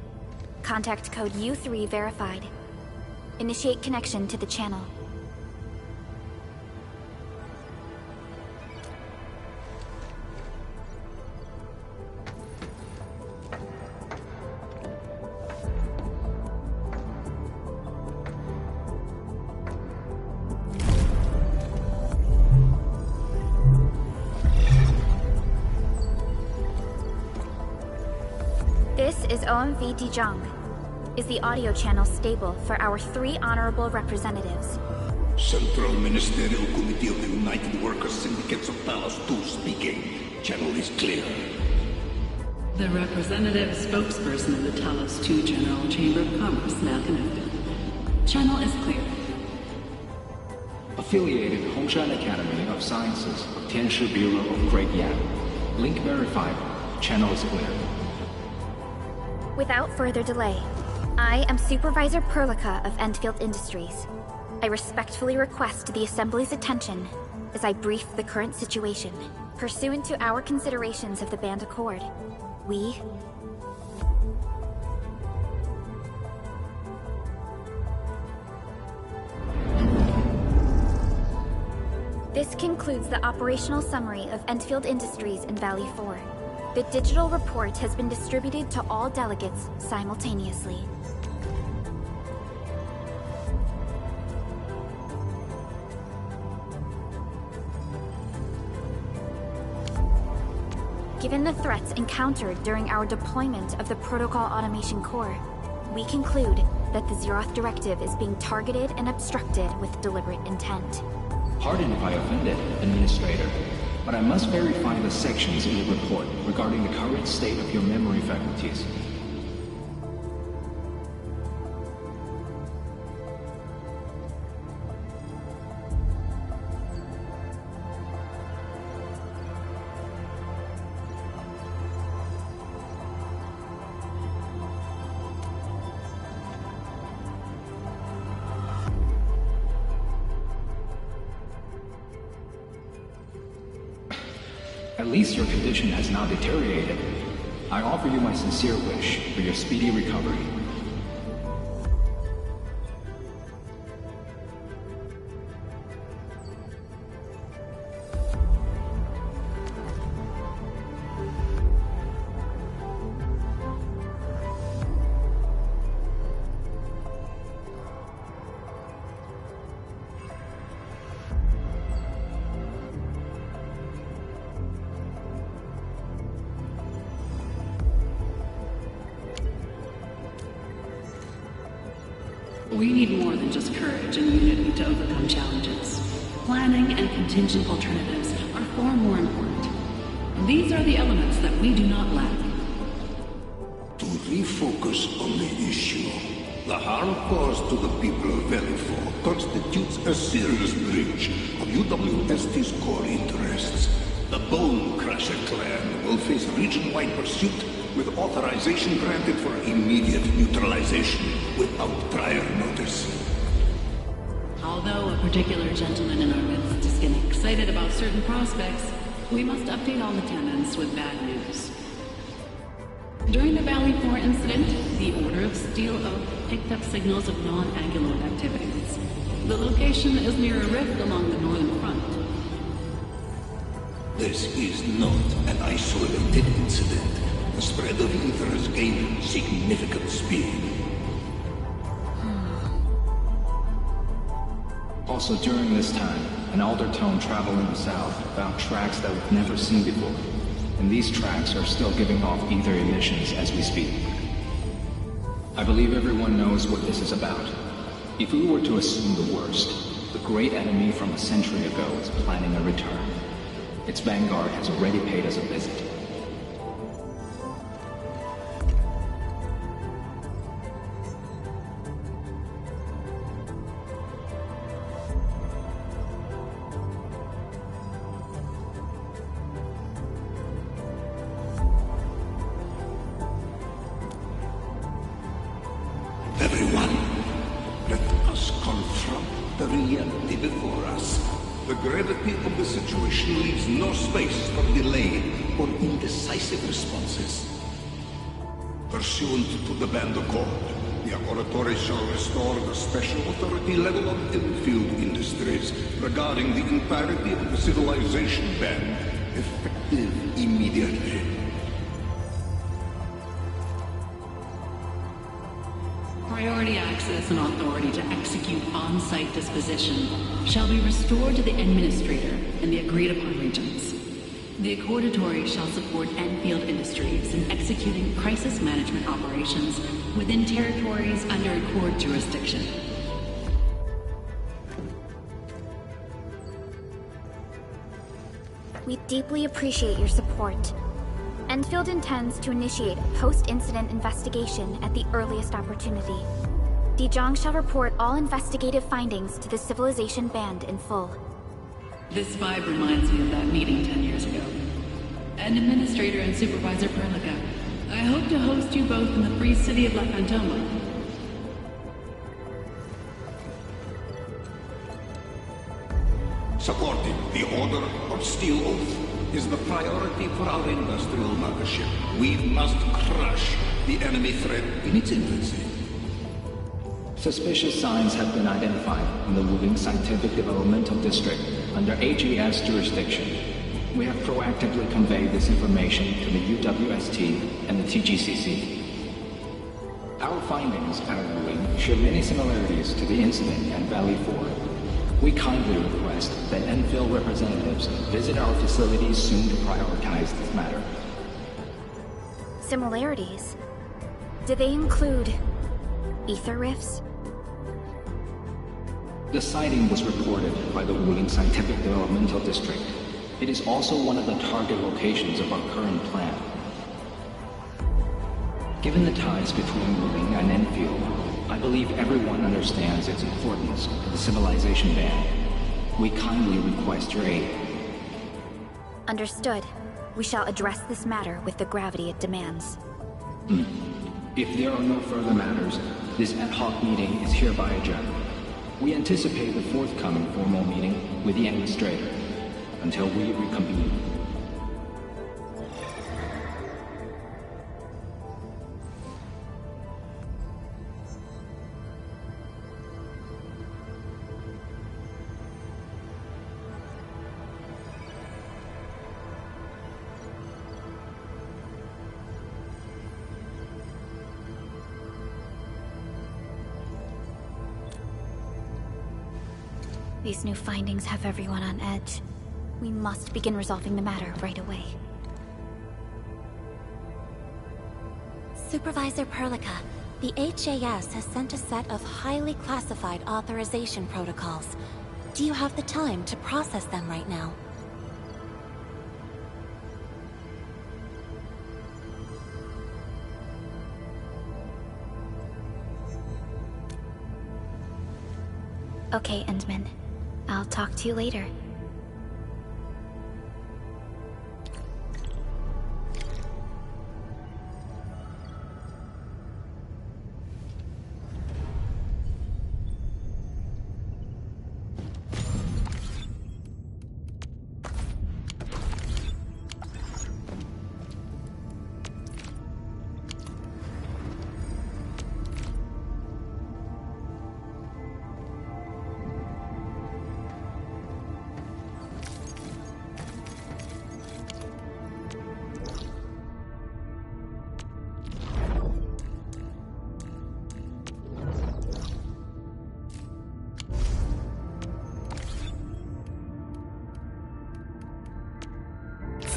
Contact code U3 verified. Initiate connection to the channel. This is OMV Dijong. Is the audio channel stable for our 3 honorable representatives? Central Ministerial Committee of the United Workers Syndicates of Talos 2 speaking. Channel is clear. The representative spokesperson of the Talos 2 General Chamber of Commerce now connected. Channel is clear. Affiliated Hongshan Academy of Sciences of Tianshi Bureau of Great Yan. Link verified. Channel is clear. Without further delay, I am Supervisor Perlica of Endfield Industries. I respectfully request the Assembly's attention as I brief the current situation. Pursuant to our considerations of the Band Accord, we... This concludes the operational summary of Endfield Industries in Valley 4. The digital report has been distributed to all delegates simultaneously. Given the threats encountered during our deployment of the Protocol Automation Core, we conclude that the Zeroth Directive is being targeted and obstructed with deliberate intent. Pardon if I offended, Administrator, but I must verify the sections in the report regarding the current state of your memory faculties. At least your condition has now deteriorated. I offer you my sincere wish for your speedy recovery. We need more than just courage and unity to overcome challenges. Planning and contingent alternatives are far more important. These are the elements that we do not lack. To refocus on the issue, the harm caused to the people of Valley 4 constitutes a serious breach of UWST's core interests. The Bone Crusher clan will face region-wide pursuit with authorization granted for immediate neutralization without prior notice. Although a particular gentleman in our midst is getting excited about certain prospects, we must update all attendants with bad news. During the Valley 4 incident, the Order of Steel Oak picked up signals of non-Anguloid activities. The location is near a rift along the northern front. This is not an isolated incident. The spread of ether has gained significant speed. Also during this time, an Aldertone traveling south found tracks that we've never seen before. And these tracks are still giving off ether emissions as we speak. I believe everyone knows what this is about. If we were to assume the worst, the great enemy from a century ago is planning a return. Its vanguard has already paid us a visit. Everyone, let us confront the reality before us. The gravity of the situation leaves no space for delay or indecisive responses. Pursuant to the Band Accord, the Laboratory shall restore the special authority level of Endfield Industries regarding the entirety of the civilization band, effective immediately. Priority access and authority to execute on-site disposition shall be restored to the Administrator and the agreed-upon regions. The Accordatory shall support Endfield Industries in executing crisis management operations within territories under Accord jurisdiction. We deeply appreciate your support. Endfield intends to initiate a post-incident investigation at the earliest opportunity. Dijong shall report all investigative findings to the Civilization Band in full. This vibe reminds me of that meeting 10 years ago. Administrator and Supervisor Perlica, I hope to host you both in the free city of La Fantoma. Supporting the Order of Steel Oath is the priority for our industrial mothership. We must crush the enemy threat in its infancy. Suspicious signs have been identified in the Wuling Scientific Developmental District under AGS jurisdiction. We have proactively conveyed this information to the UWST and the TGCC. Our findings at Wuling share many similarities to the incident at Valley 4. We kindly request that Endfield representatives visit our facilities soon to prioritize this matter. Similarities? Do they include ether rifts? The sighting was reported by the Wuling Scientific Developmental District. It is also one of the target locations of our current plan. Given the ties between Wuling and Endfield, I believe everyone understands its importance to the Civilization Band. We kindly request your aid. Understood. We shall address this matter with the gravity it demands. If there are no further matters, this ad hoc meeting is hereby adjourned. We anticipate the forthcoming formal meeting with the Administrator until we reconvene. These new findings have everyone on edge. We must begin resolving the matter right away. Supervisor Perlica, the HAS has sent a set of highly classified authorization protocols. Do you have the time to process them right now? Okay, Endman. I'll talk to you later.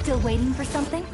Still waiting for something?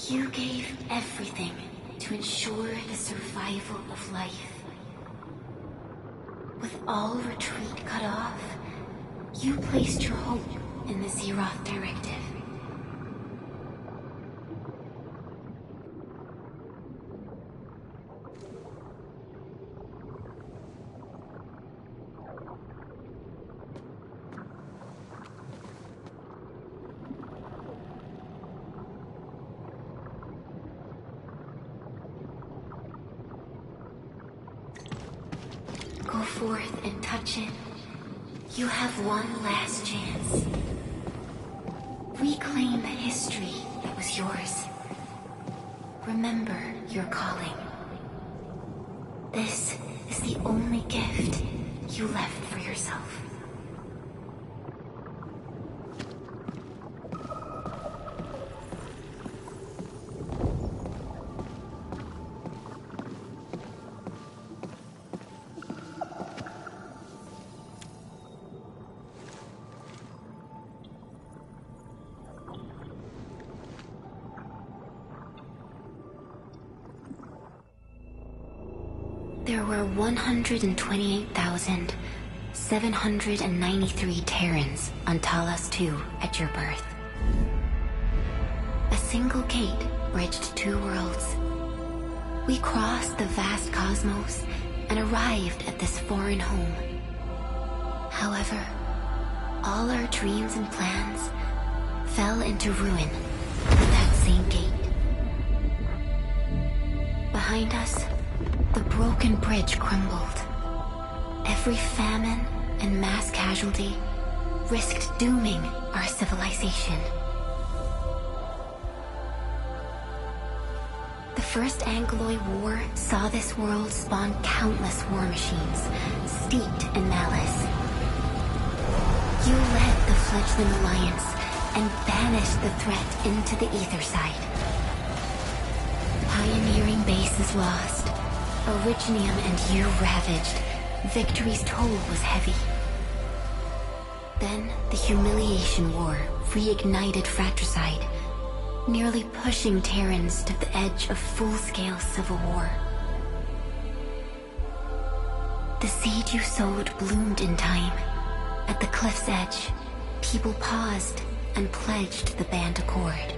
You gave everything to ensure the survival of life. With all retreat cut off, you placed your hope in the Zeroth Directive. Go forth and touch it. You have one last chance. Reclaim the history that was yours. Remember your calling. This is the only gift you left for yourself. There were 128,793 Terrans on Talos 2 at your birth. A single gate bridged two worlds. We crossed the vast cosmos and arrived at this foreign home. However, all our dreams and plans fell into ruin at that same gate. Behind us, the broken bridge crumbled. Every famine and mass casualty risked dooming our civilization. The First Angloid War saw this world spawn countless war machines, steeped in malice. You led the fledgling alliance and banished the threat into the ether side. Pioneering bases lost, Originium and you ravaged. Victory's toll was heavy. Then the humiliation war reignited fratricide, nearly pushing Terrans to the edge of full-scale civil war. The seed you sowed bloomed in time. At the cliff's edge, people paused and pledged the Band Accord.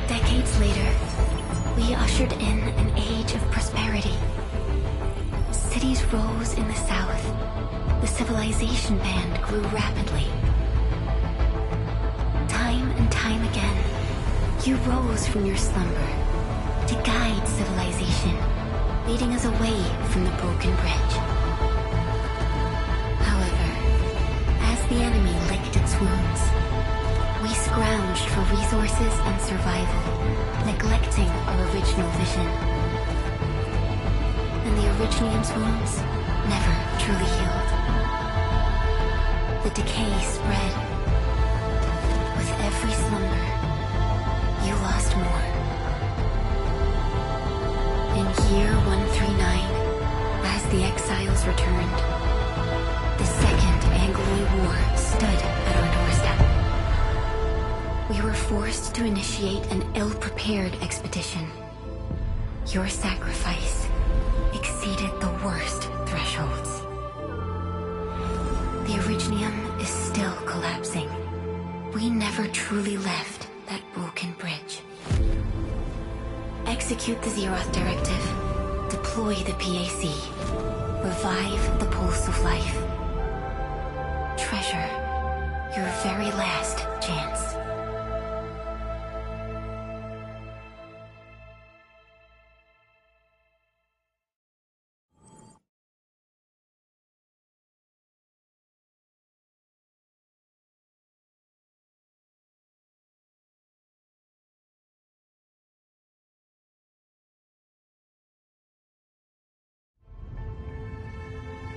Decades later, we ushered in an age of prosperity. Cities rose in the south. The civilization band grew rapidly. Time and time again, you rose from your slumber to guide civilization, leading us away from the broken bridge. However, as the enemy licked its wounds, we scrounged for resources and survival, neglecting our original vision. And the Originium's wounds never truly healed. The decay spread. With every slumber, you lost more. In year 139, as the exiles returned, the Second Angloid War stood at our doorstep. We were forced to initiate an ill-prepared expedition. Your sacrifice exceeded the worst thresholds. The Originium is still collapsing. We never truly left that broken bridge. Execute the Zeroth Directive. Deploy the PAC. Revive the pulse of life. Treasure your very last chance.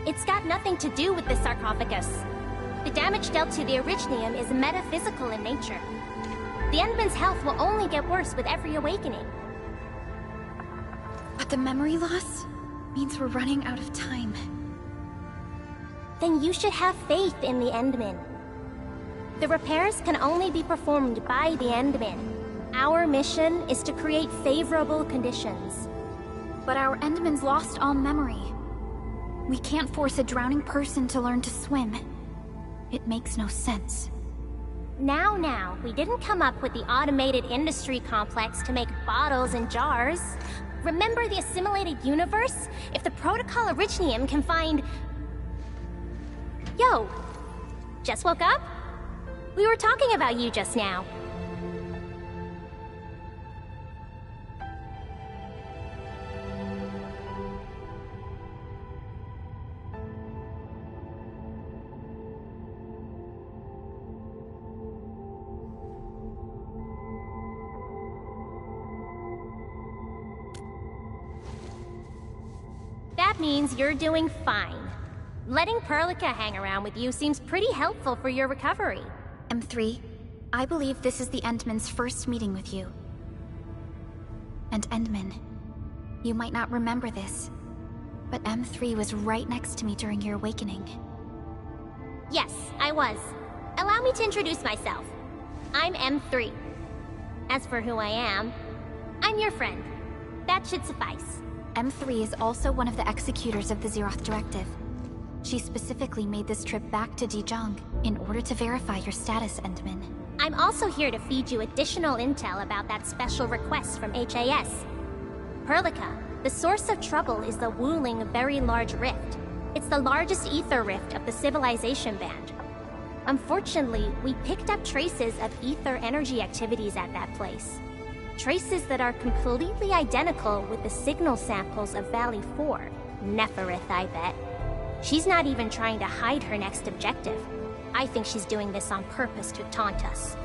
It's got nothing to do with the sarcophagus. The damage dealt to the Originium is metaphysical in nature. The Endman's health will only get worse with every awakening. But the memory loss means we're running out of time. Then you should have faith in the Endman. The repairs can only be performed by the Endmen. Our mission is to create favorable conditions. But our Endman's lost all memory. We can't force a drowning person to learn to swim. It makes no sense. Now, we didn't come up with the automated industry complex to make bottles and jars. Remember the assimilated universe? If the protocol Originium can find... Yo! Just woke up? We were talking about you just now. That means you're doing fine. Letting Perlica hang around with you seems pretty helpful for your recovery. M3, I believe this is the Endman's first meeting with you. And Endman, you might not remember this, but M3 was right next to me during your awakening. Yes, I was. Allow me to introduce myself. I'm M3. As for who I am, I'm your friend. That should suffice. M3 is also one of the executors of the Zeroth Directive. She specifically made this trip back to Dijon in order to verify your status, Endman. I'm also here to feed you additional intel about that special request from HAS. Perlica, the source of trouble is the Wuling Very Large Rift. It's the largest ether rift of the Civilization Band. Unfortunately, we picked up traces of ether energy activities at that place. Traces that are completely identical with the signal samples of Valley 4. Neferith, I bet. She's not even trying to hide her next objective. I think she's doing this on purpose to taunt us.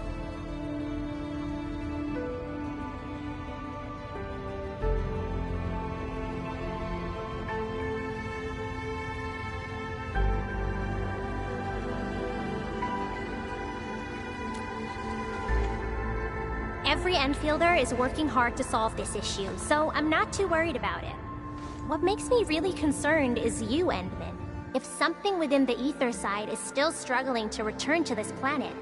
Every Endfielder is working hard to solve this issue, so I'm not too worried about it. What makes me really concerned is you, Endman. If something within the ether side is still struggling to return to this planet,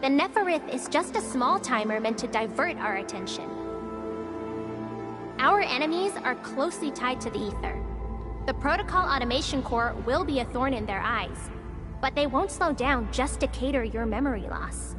then Neferith is just a small timer meant to divert our attention. Our enemies are closely tied to the ether. The Protocol Automation Core will be a thorn in their eyes, but they won't slow down just to cater your memory loss.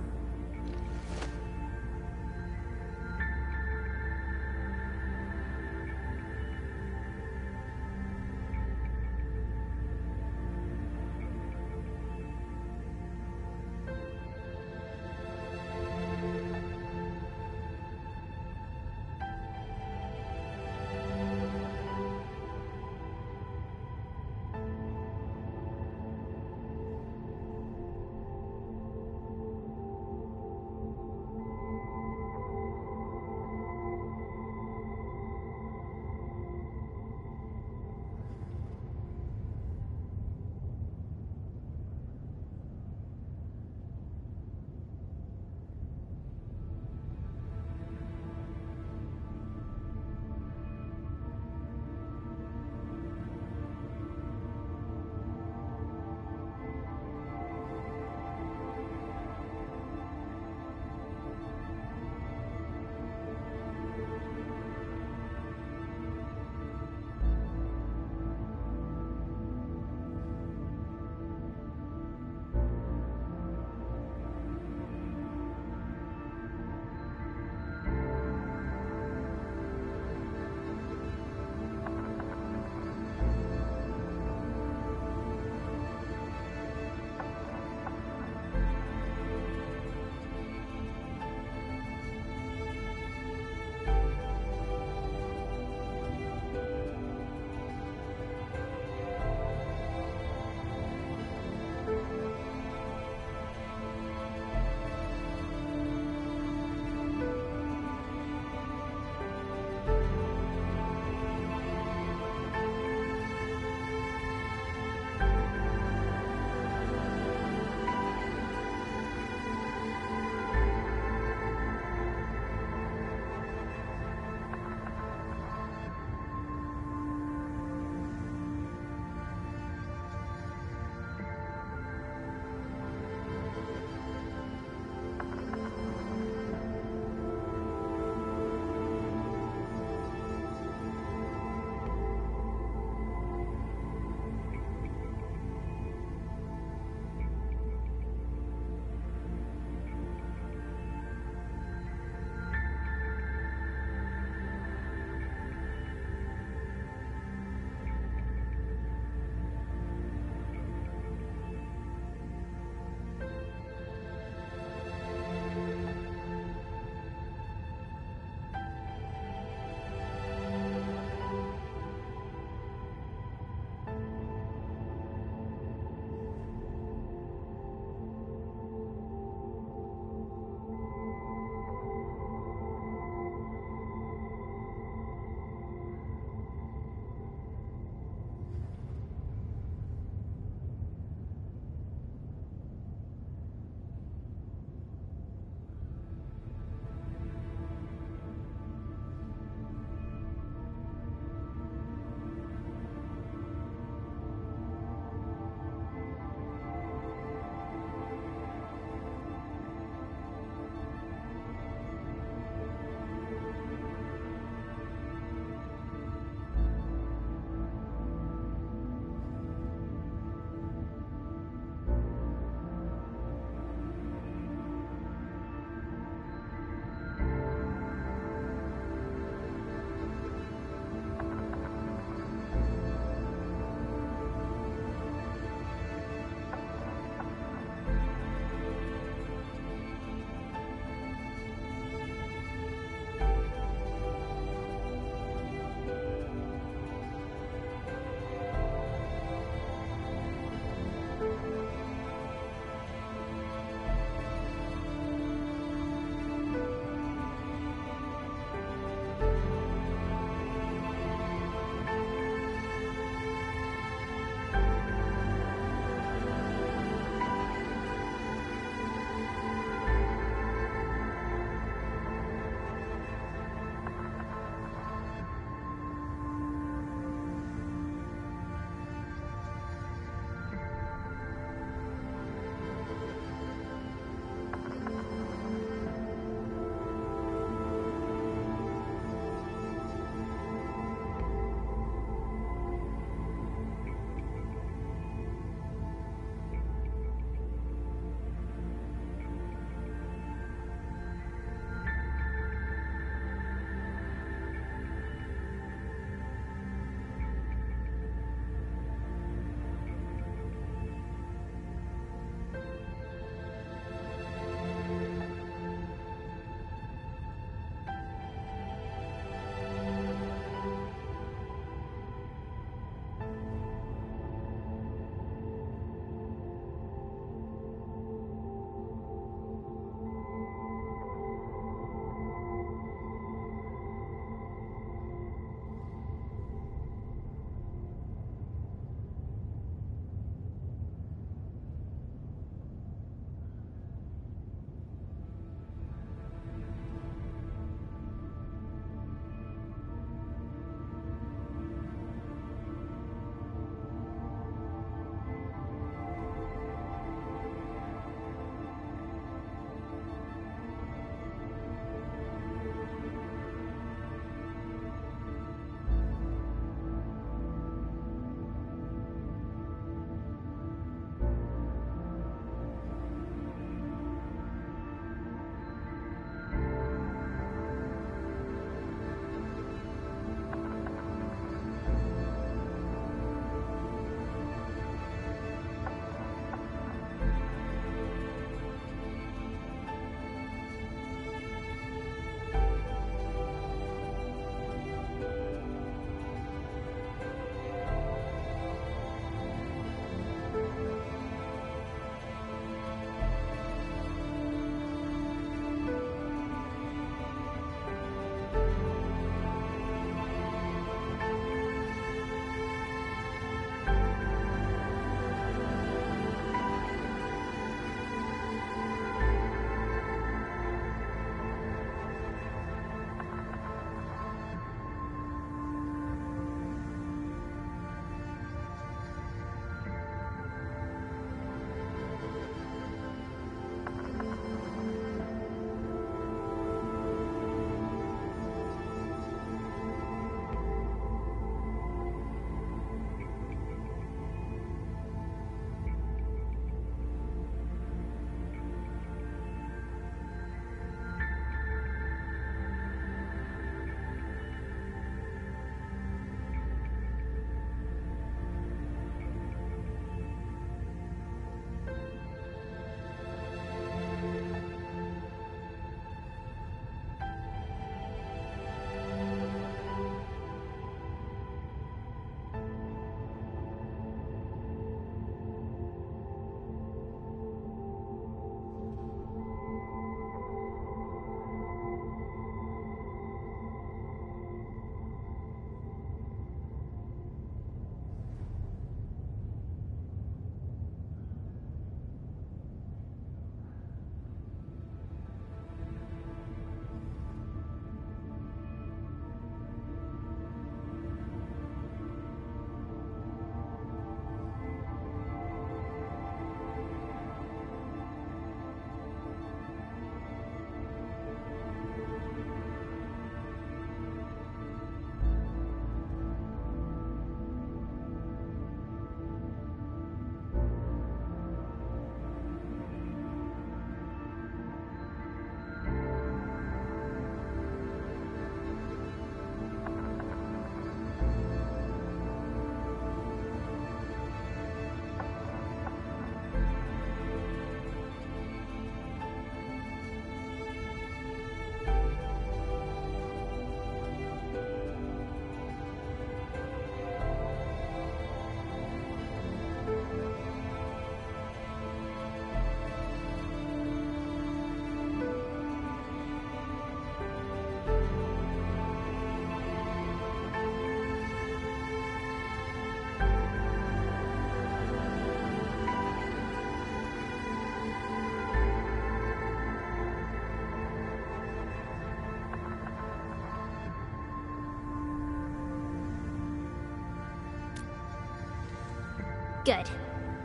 Good.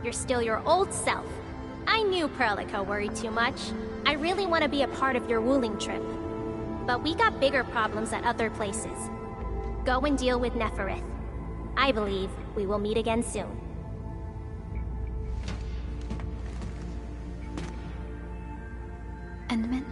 You're still your old self. I knew Perlica worried too much. I really want to be a part of your Wuling trip. But we got bigger problems at other places. Go and deal with Neferith. I believe we will meet again soon. Endman?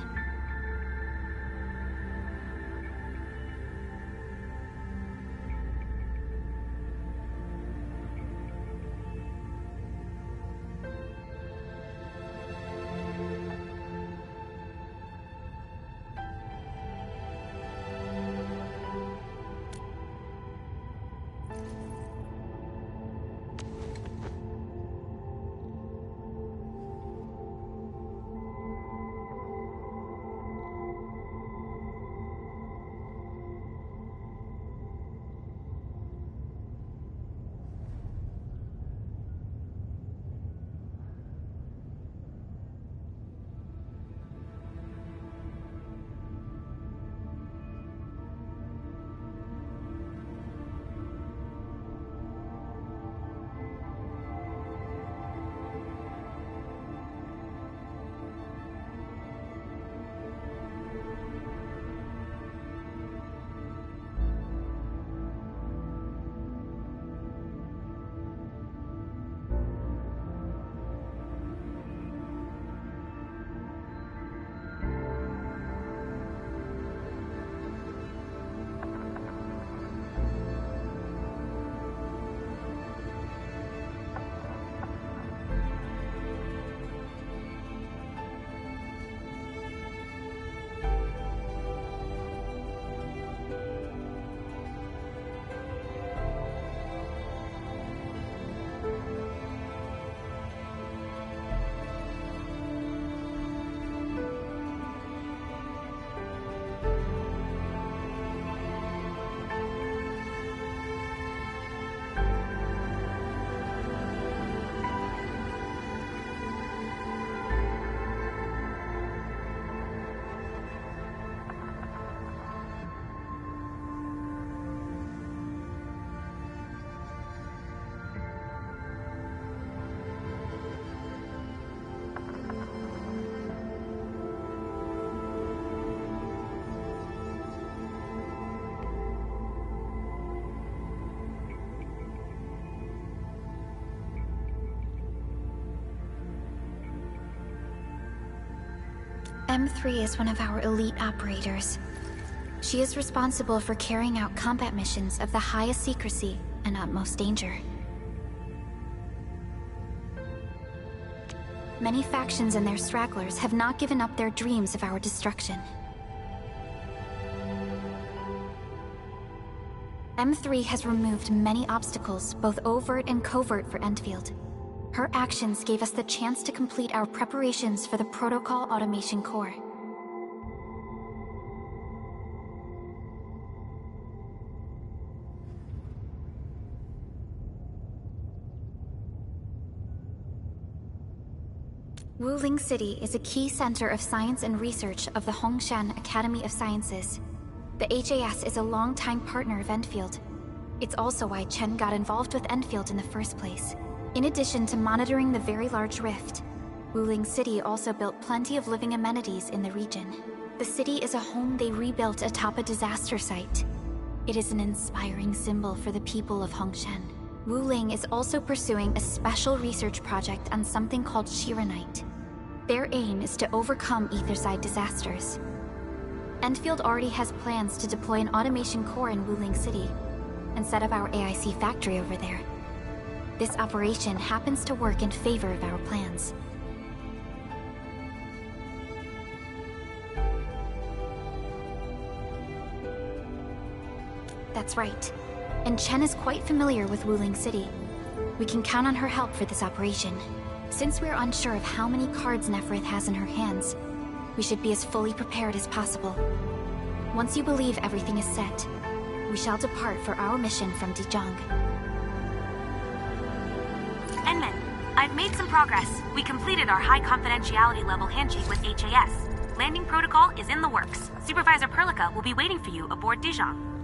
M3 is one of our elite operators. She is responsible for carrying out combat missions of the highest secrecy and utmost danger. Many factions and their stragglers have not given up their dreams of our destruction. M3 has removed many obstacles, both overt and covert, for Endfield. Her actions gave us the chance to complete our preparations for the Protocol Automation Core. Wuling City is a key center of science and research of the Hongshan Academy of Sciences. The HAS is a longtime partner of Endfield. It's also why Chen got involved with Endfield in the first place. In addition to monitoring the very large rift, Wuling City also built plenty of living amenities in the region. The city is a home they rebuilt atop a disaster site. It is an inspiring symbol for the people of Hongshan. Wuling is also pursuing a special research project on something called Shiranite. Their aim is to overcome Etherside disasters. Endfield already has plans to deploy an automation core in Wuling City and set up our AIC factory over there. This operation happens to work in favor of our plans. That's right. And Chen is quite familiar with Wuling City. We can count on her help for this operation. Since we're unsure of how many cards Neferith has in her hands, we should be as fully prepared as possible. Once you believe everything is set, we shall depart for our mission from Dijong. Endman, I've made some progress. We completed our high confidentiality level handshake with HAS. Landing protocol is in the works. Supervisor Perlica will be waiting for you aboard Dijong.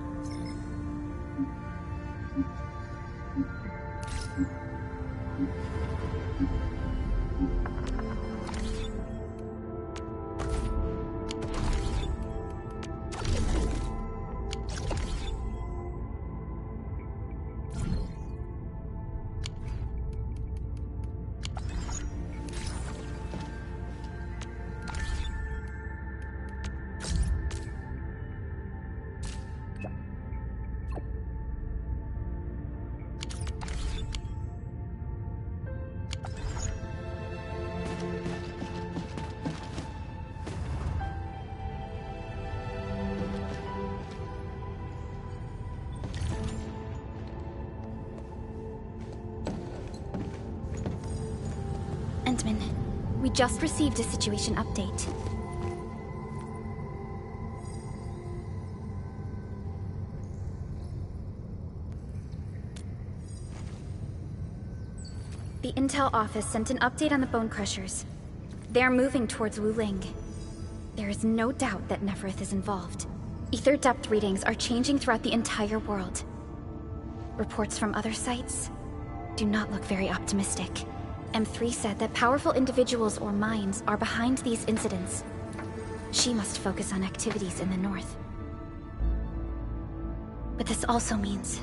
Endman, we just received a situation update. The Intel office sent an update on the Bone Crushers. They are moving towards Wuling. There is no doubt that Neferith is involved. Ether depth readings are changing throughout the entire world. Reports from other sites do not look very optimistic. M3 said that powerful individuals or minds are behind these incidents. She must focus on activities in the north. But this also means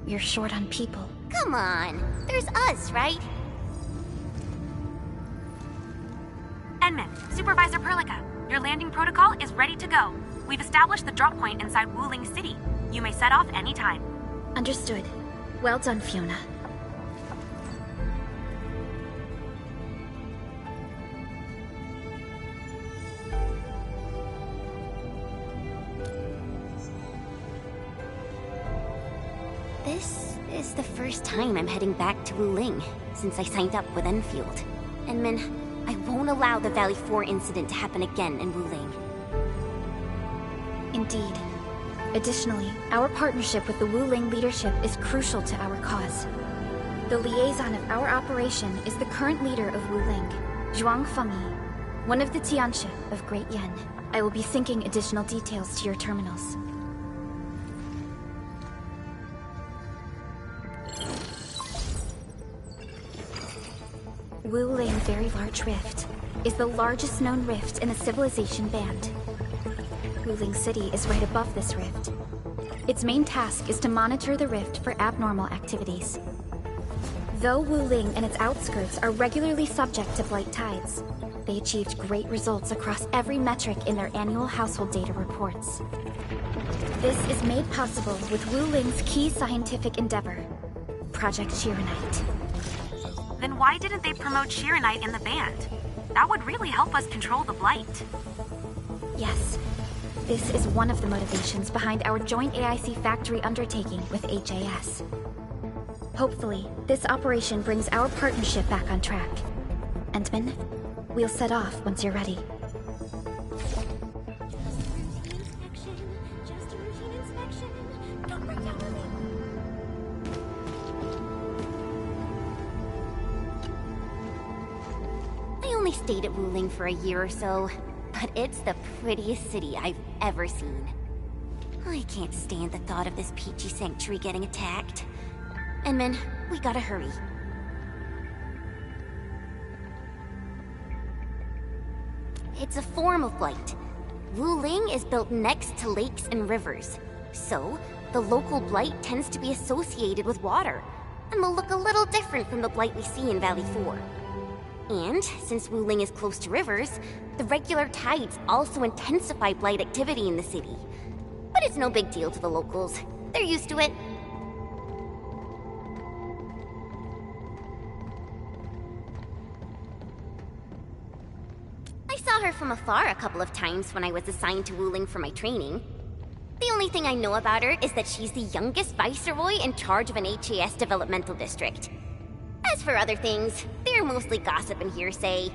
we're short on people. Come on, there's us, right? Endman, Supervisor Perlica, your landing protocol is ready to go. We've established the drop point inside Wuling City. You may set off anytime. Understood. Well done, Fiona. This is the first time I'm heading back to Wuling since I signed up with Enfield. Endman, I won't allow the Valley 4 incident to happen again in Wuling. Indeed. Additionally, our partnership with the Wuling leadership is crucial to our cause. The liaison of our operation is the current leader of Wuling, Zhuang Fengyi, one of the Tianxia of Great Yen. I will be syncing additional details to your terminals. Wuling Very Large Rift is the largest known rift in the Civilization Band. Wuling City is right above this rift. Its main task is to monitor the rift for abnormal activities. Though Wuling and its outskirts are regularly subject to blight tides, they achieved great results across every metric in their annual household data reports. This is made possible with Wuling's key scientific endeavor, Project Shiranite. Then why didn't they promote Shiranite in the band? That would really help us control the blight. Yes. This is one of the motivations behind our joint AIC factory undertaking with HAS. Hopefully, this operation brings our partnership back on track. Endman, we'll set off once you're ready. I only stayed at Wuling for a year or so, but it's the prettiest city I've ever seen. I can't stand the thought of this peachy sanctuary getting attacked. Endman, we gotta hurry. It's a form of blight. Wuling is built next to lakes and rivers, so the local blight tends to be associated with water, and will look a little different from the blight we see in Valley 4. And since Wuling is close to rivers, the regular tides also intensify blight activity in the city. But it's no big deal to the locals. They're used to it. I saw her from afar a couple of times when I was assigned to Wuling for my training. The only thing I know about her is that she's the youngest viceroy in charge of an HAS developmental district. As for other things, they're mostly gossip and hearsay.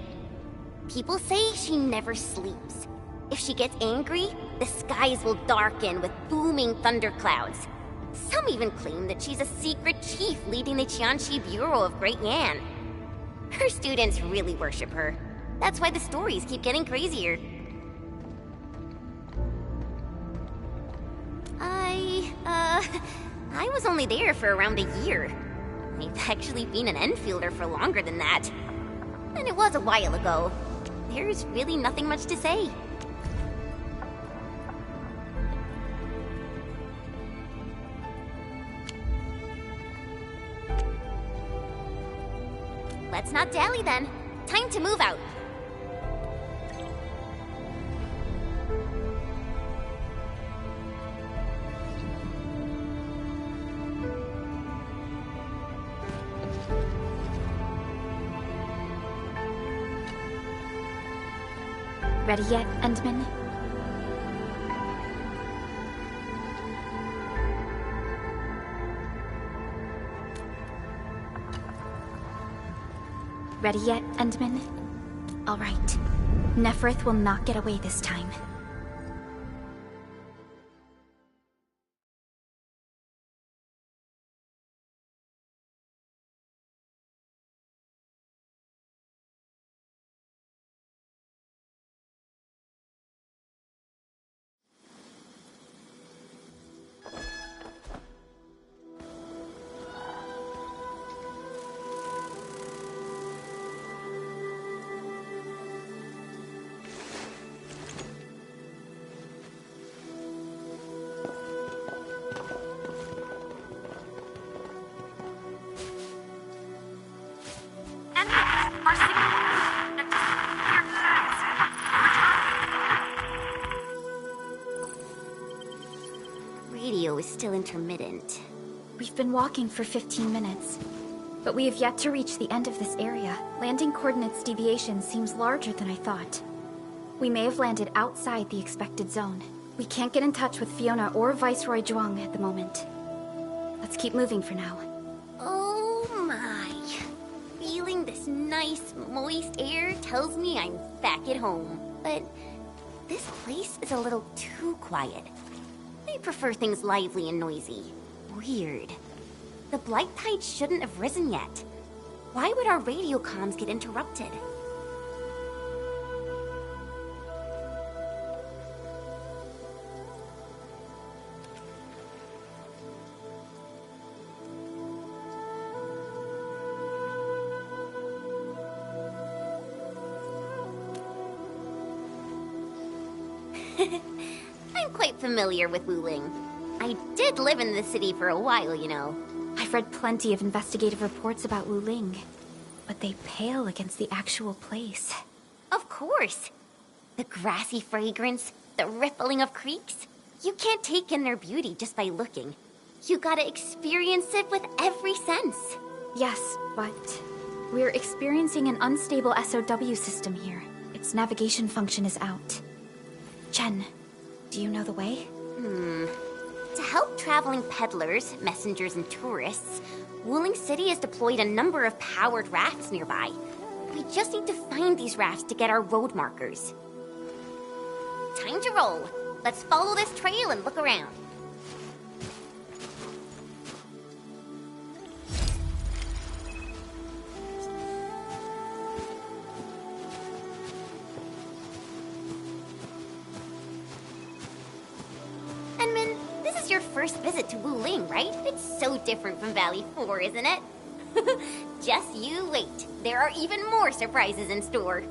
People say she never sleeps. If she gets angry, the skies will darken with booming thunderclouds. Some even claim that she's a secret chief leading the Qianxi Bureau of Great Yan. Her students really worship her. That's why the stories keep getting crazier. I was only there for around a year. I've actually been an Endfielder for longer than that. And it was a while ago. There's really nothing much to say. Let's not dally then. Time to move out. Ready yet, Endman? Ready yet, Endman? All right. Neferith will not get away this time. Radio is still intermittent. We've been walking for 15 minutes, but we have yet to reach the end of this area. Landing coordinates deviation seems larger than I thought. We may have landed outside the expected zone. We can't get in touch with Fiona or Viceroy Zhuang at the moment. Let's keep moving for now. Oh my. Feeling this nice, moist air tells me I'm back at home. But this place is a little too quiet. I prefer things lively and noisy. Weird. The Blight Tide shouldn't have risen yet. Why would our radio comms get interrupted? I'm quite familiar with Wuling. I did live in the city for a while, you know. I've read plenty of investigative reports about Wuling, but they pale against the actual place. Of course. The grassy fragrance, the rippling of creeks. You can't take in their beauty just by looking. You gotta experience it with every sense. Yes, but we're experiencing an unstable SOW system here. Its navigation function is out. Chen, do you know the way? To help traveling peddlers, messengers, and tourists, Wuling City has deployed a number of powered rafts nearby. We just need to find these rafts to get our road markers. Time to roll. Let's follow this trail and look around. Your first visit to Wuling, right? It's so different from Valley 4, isn't it? Just you wait. There are even more surprises in store.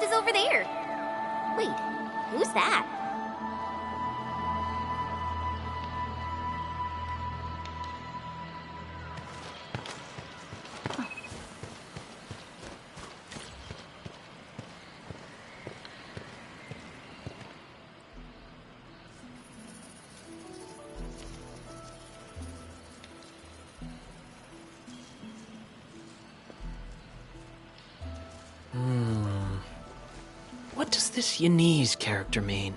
Is over there. Wait, who's that? What does this Yanese character mean?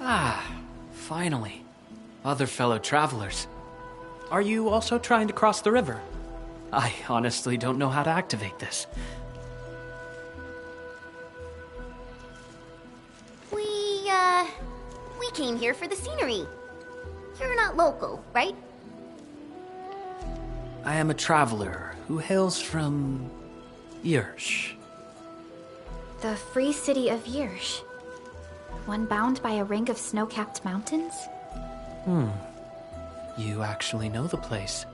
Ah, finally. Other fellow travelers. Are you also trying to cross the river? I honestly don't know how to activate this. We came here for the scenery. You're not local, right? I am a traveler who hails from Yirsh. The free city of Yirsh. One bound by a ring of snow-capped mountains? You actually know the place.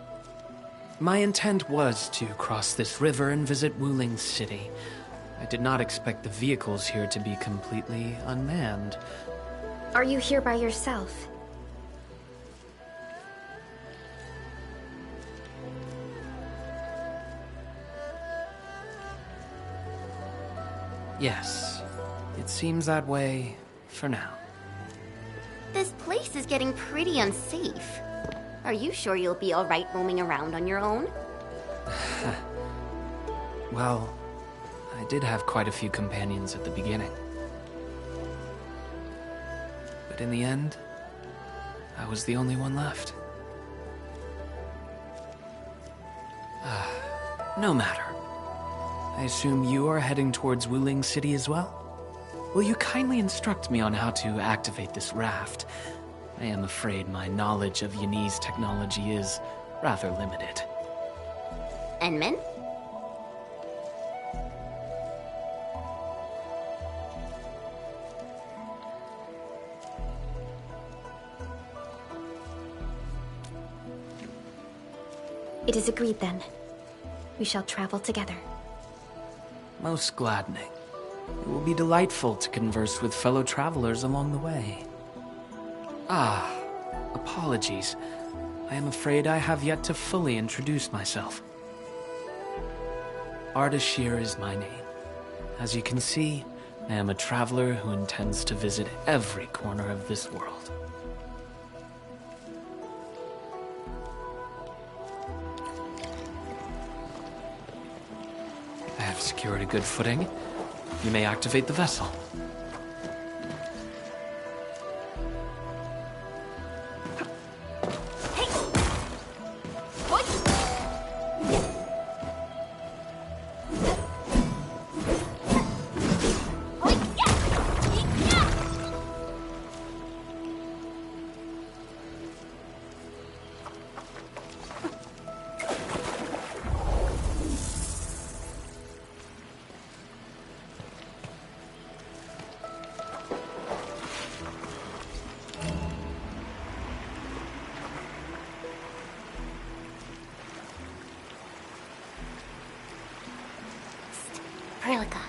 My intent was to cross this river and visit Wuling City. I did not expect the vehicles here to be completely unmanned. Are you here by yourself? Yes, it seems that way for now. This place is getting pretty unsafe. Are you sure you'll be alright roaming around on your own? Well, I did have quite a few companions at the beginning. But in the end, I was the only one left. No matter. I assume you are heading towards Wuling City as well? Will you kindly instruct me on how to activate this raft? I am afraid my knowledge of Yanese technology is rather limited. Enman? It is agreed then. We shall travel together. Most gladdening. It will be delightful to converse with fellow travelers along the way. Apologies. I am afraid I have yet to fully introduce myself. Ardashir is my name. As you can see, I am a traveler who intends to visit every corner of this world. I have secured a good footing. You may activate the vessel. Perlica,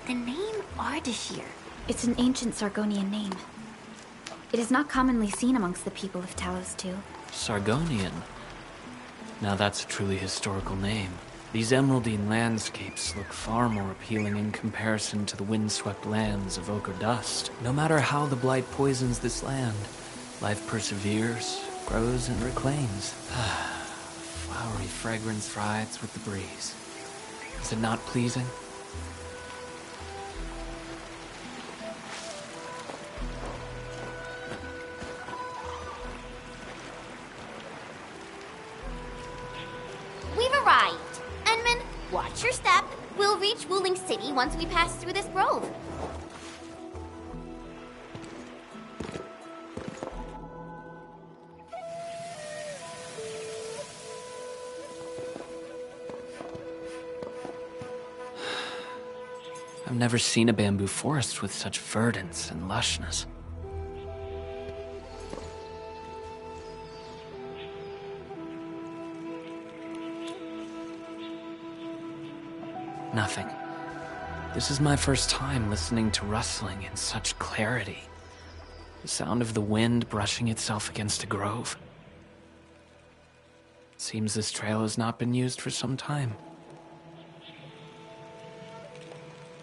the name Ardashir. It's an ancient Sargonian name. It is not commonly seen amongst the people of Talos II. Sargonian. Now that's a truly historical name. These emeraldine landscapes look far more appealing in comparison to the windswept lands of ochre dust. No matter how the blight poisons this land, life perseveres, grows, and reclaims. Flowery fragrance rides with the breeze. Is it not pleasing? We've arrived. Enman, watch your step. We'll reach Wuling City once we pass through this grove. I've never seen a bamboo forest with such verdance and lushness. Nothing. This is my first time listening to rustling in such clarity. The sound of the wind brushing itself against a grove. It seems this trail has not been used for some time.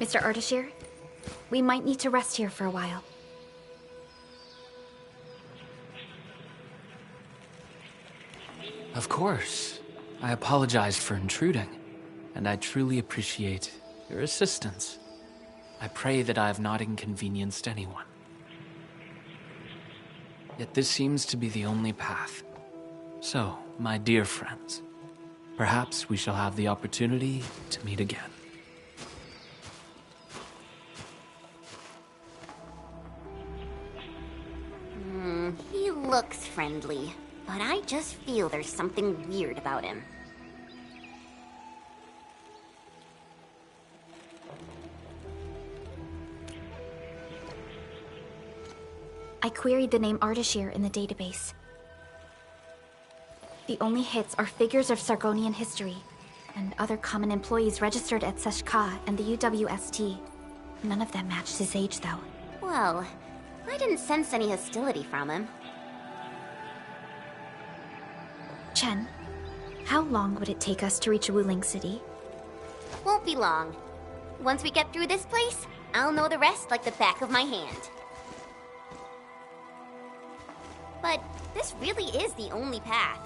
Mr. Ardashir, we might need to rest here for a while. Of course. I apologize for intruding, and I truly appreciate your assistance. I pray that I have not inconvenienced anyone. Yet this seems to be the only path. So, my dear friends, perhaps we shall have the opportunity to meet again. He looks friendly, but I just feel there's something weird about him. I queried the name Ardashir in the database. The only hits are figures of Sargonian history, and other common employees registered at Seshka and the UWST. None of them matched his age, though. Well, I didn't sense any hostility from him. Chen, how long would it take us to reach Wuling City? Won't be long. Once we get through this place, I'll know the rest like the back of my hand. But this really is the only path.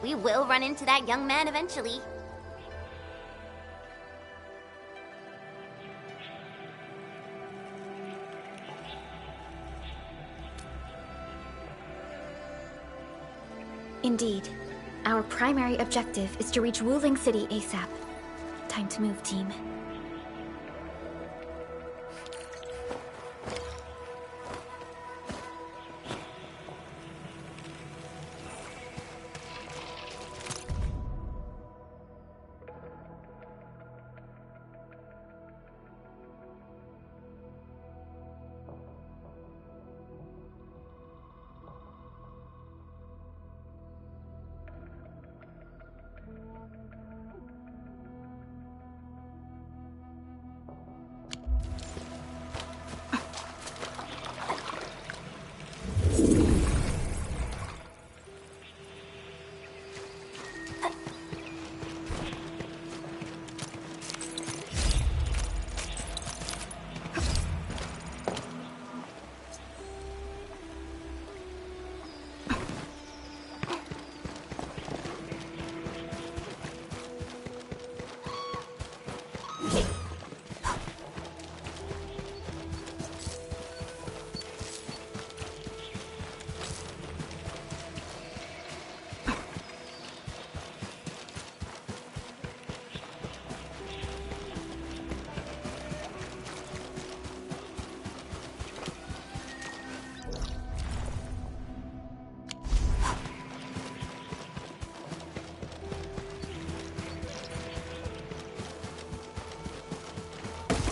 We will run into that young man eventually. Indeed. Our primary objective is to reach Wuling City ASAP. Time to move, team.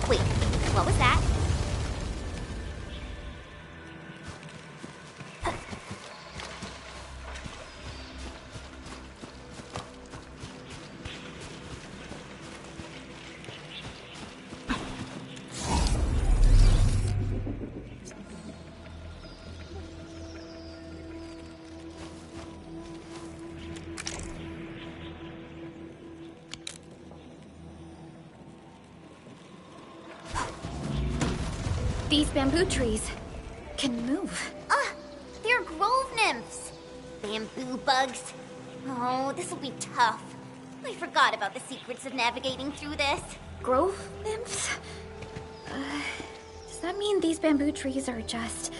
Wait, what was that? These bamboo trees can move. They're grove nymphs. Bamboo bugs. Oh, this will be tough. I forgot about the secrets of navigating through this. Grove nymphs? Does that mean these bamboo trees are just...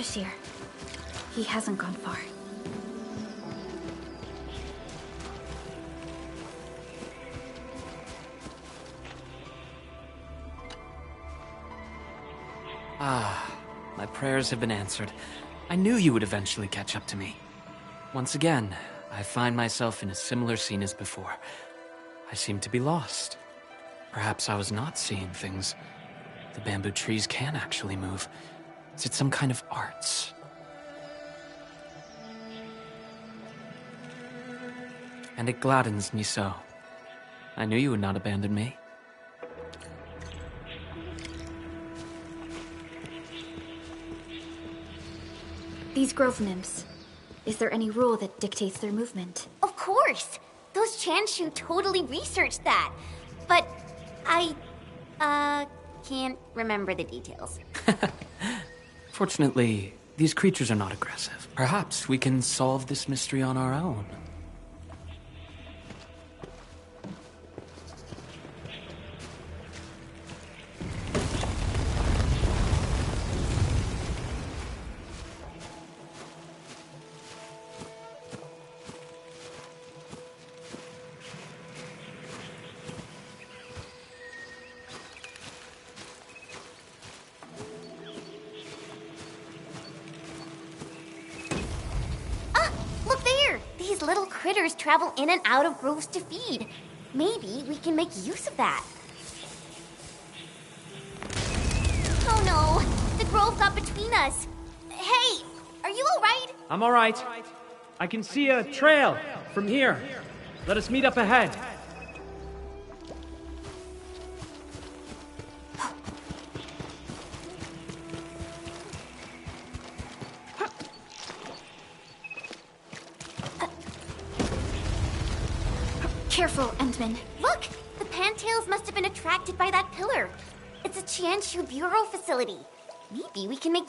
Ardashir. He hasn't gone far. Ah, my prayers have been answered. I knew you would eventually catch up to me. Once again, I find myself in a similar scene as before. I seem to be lost. Perhaps I was not seeing things. The bamboo trees can actually move. Is it some kind of arts? And it gladdens me so. I knew you would not abandon me. These grove nymphs. Is there any rule that dictates their movement? Of course! Those Chanshu totally researched that. But I, can't remember the details. Fortunately, these creatures are not aggressive. Perhaps we can solve this mystery on our own. Little critters travel in and out of groves to feed. Maybe we can make use of that. Oh no! The grove got between us. Hey! Are you alright? I'm alright. I can see a trail from here. Let us meet up ahead. Careful, Endman. Look! The Pantails must have been attracted by that pillar. It's a Chanshu Bureau facility. Maybe we can make...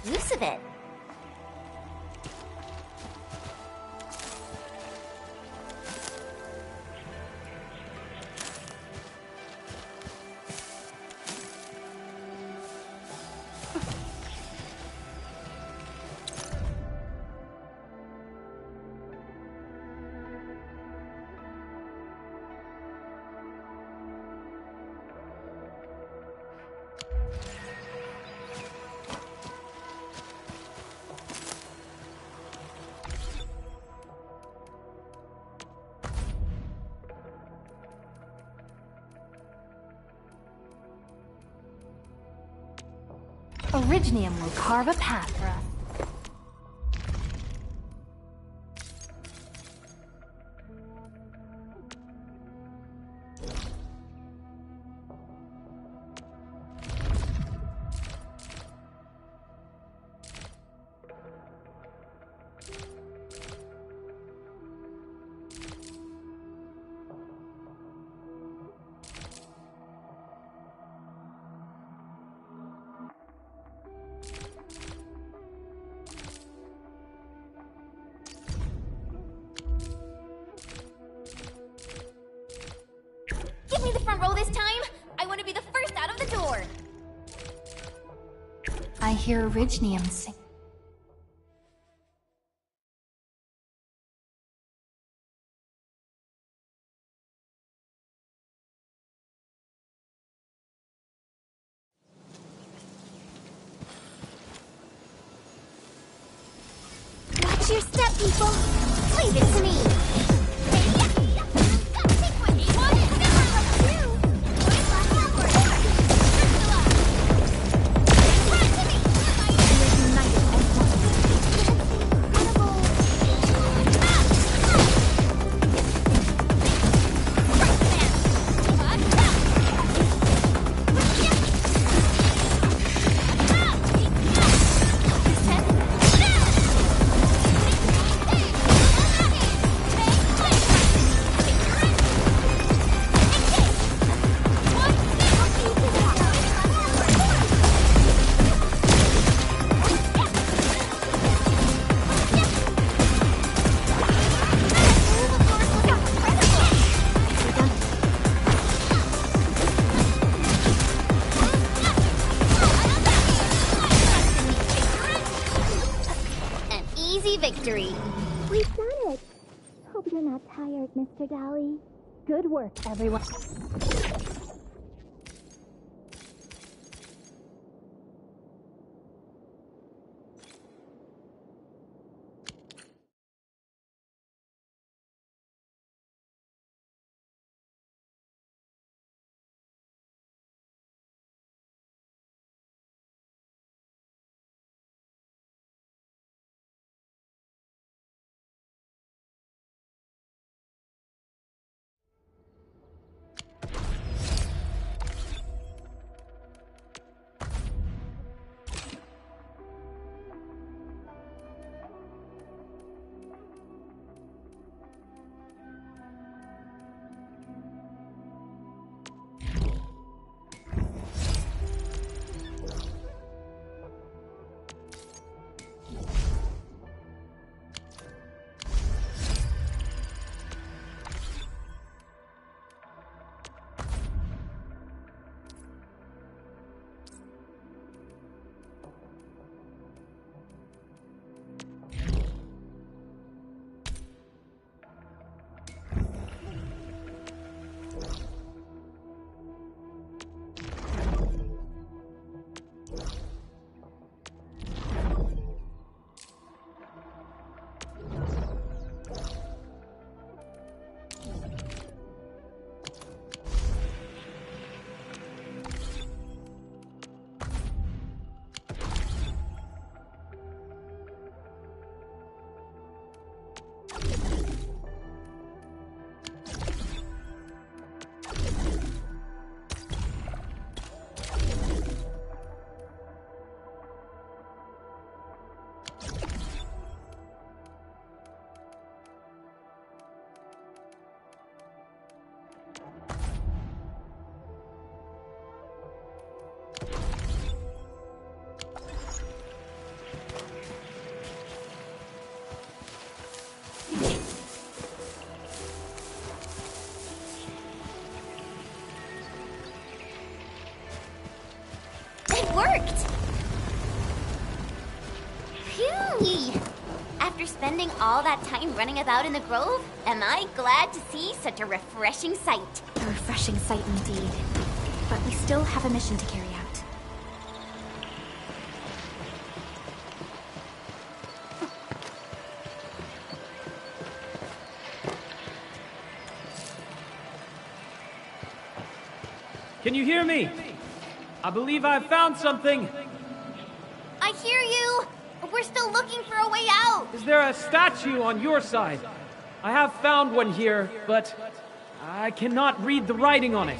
use of it. Originium will carve a path for us. Give me the front row this time! I want to be the first out of the door! I hear Originium sing. Watch your step, people! Leave it to me! early victory. We've done it! Hope you're not tired, Mr. Dally. Good work, everyone. Worked! Phew! After spending all that time running about in the grove, am I glad to see such a refreshing sight. A refreshing sight indeed. But we still have a mission to carry out. Can you hear me? I believe I've found something. I hear you! We're still looking for a way out! Is there a statue on your side? I have found one here, but I cannot read the writing on it.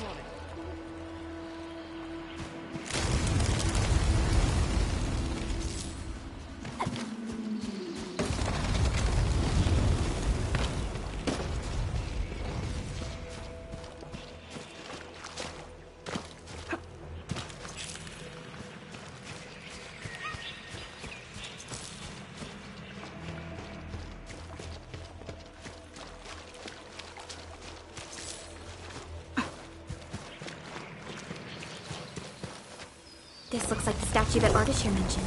This looks like the statue that Ardashir mentioned.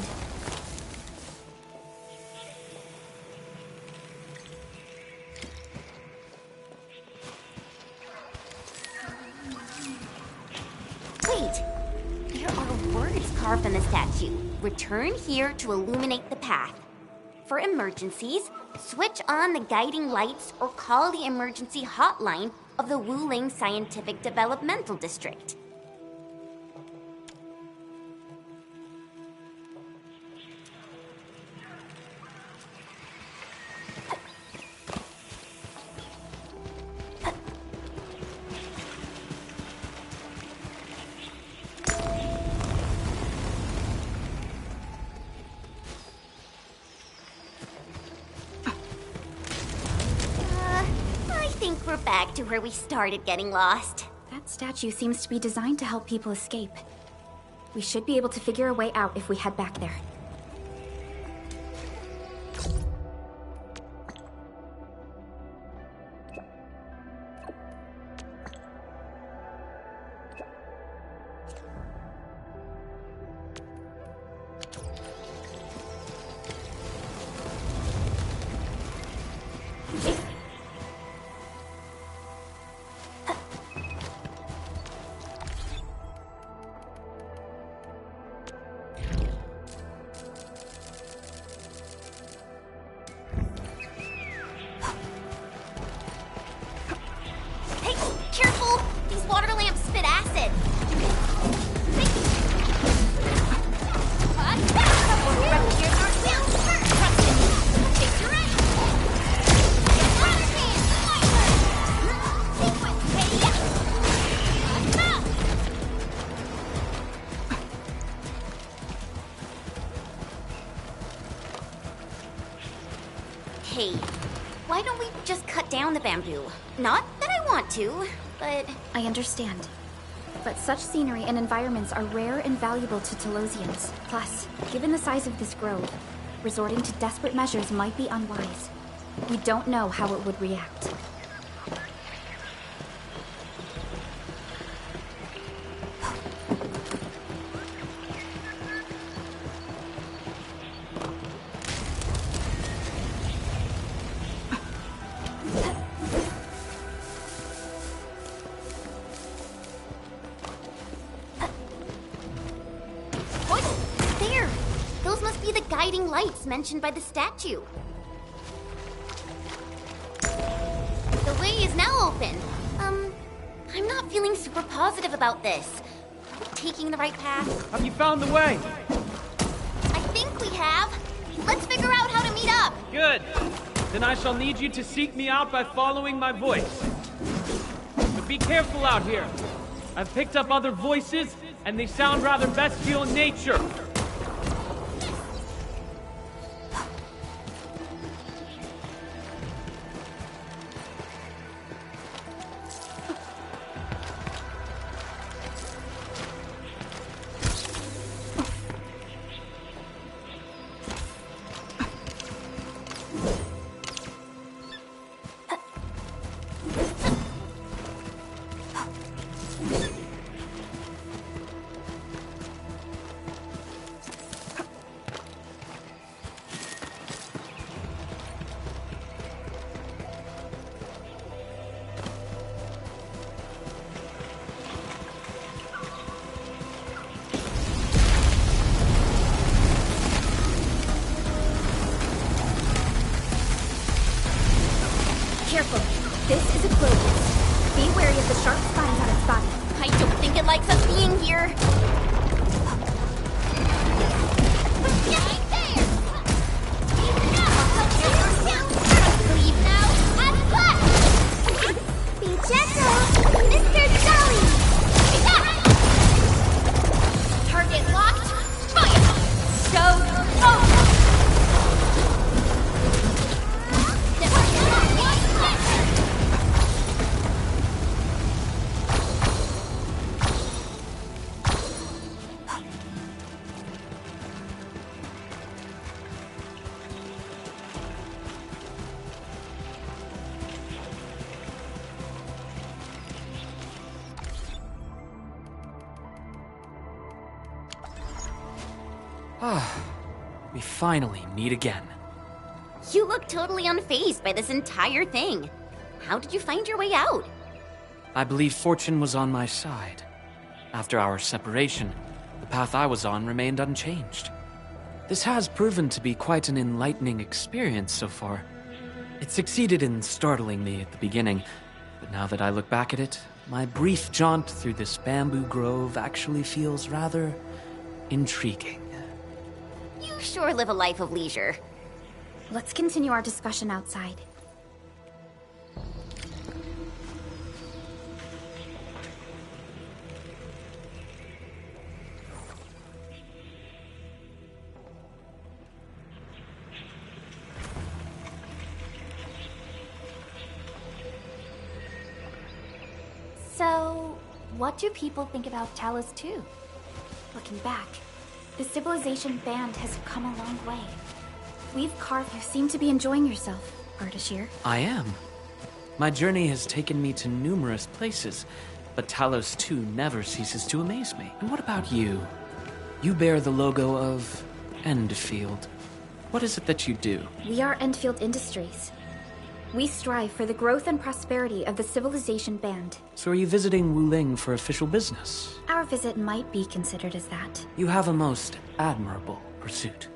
Wait! There are words carved on the statue. Return here to illuminate the path. For emergencies, switch on the guiding lights or call the emergency hotline of the Wuling Scientific Developmental District. I think we're back to where we started getting lost. That statue seems to be designed to help people escape. We should be able to figure a way out if we head back there. Hey, why don't we just cut down the bamboo? Not that I want to, but... I understand. But such scenery and environments are rare and valuable to Telosians. Plus, given the size of this grove, resorting to desperate measures might be unwise. We don't know how it would react. Mentioned by the statue. The way is now open. I'm not feeling super positive about this. Are we taking the right path? Have you found the way? I think we have. Let's figure out how to meet up. Good. Then I shall need you to seek me out by following my voice. But be careful out here. I've picked up other voices, and they sound rather bestial in nature. Careful. This is a Clovis. Be wary of the sharp spines on its body. I don't think it likes us being here. Right there! Leave now. At last! Be gentle, Mr. Jolly! Target locked. Fire! Go! Oh! We finally meet again. You look totally unfazed by this entire thing. How did you find your way out? I believe fortune was on my side. After our separation, the path I was on remained unchanged. This has proven to be quite an enlightening experience so far. It succeeded in startling me at the beginning, but now that I look back at it, my brief jaunt through this bamboo grove actually feels rather intriguing. You sure live a life of leisure. Let's continue our discussion outside. So, what do people think about Talos 2? Looking back, the Civilization Band has come a long way. We've carved. You seem to be enjoying yourself, Ardashir. I am. My journey has taken me to numerous places, but Talos 2 never ceases to amaze me. And what about you? You bear the logo of Endfield. What is it that you do? We are Endfield Industries. We strive for the growth and prosperity of the Civilization Band. So are you visiting Wuling for official business? Our visit might be considered as that. You have a most admirable pursuit.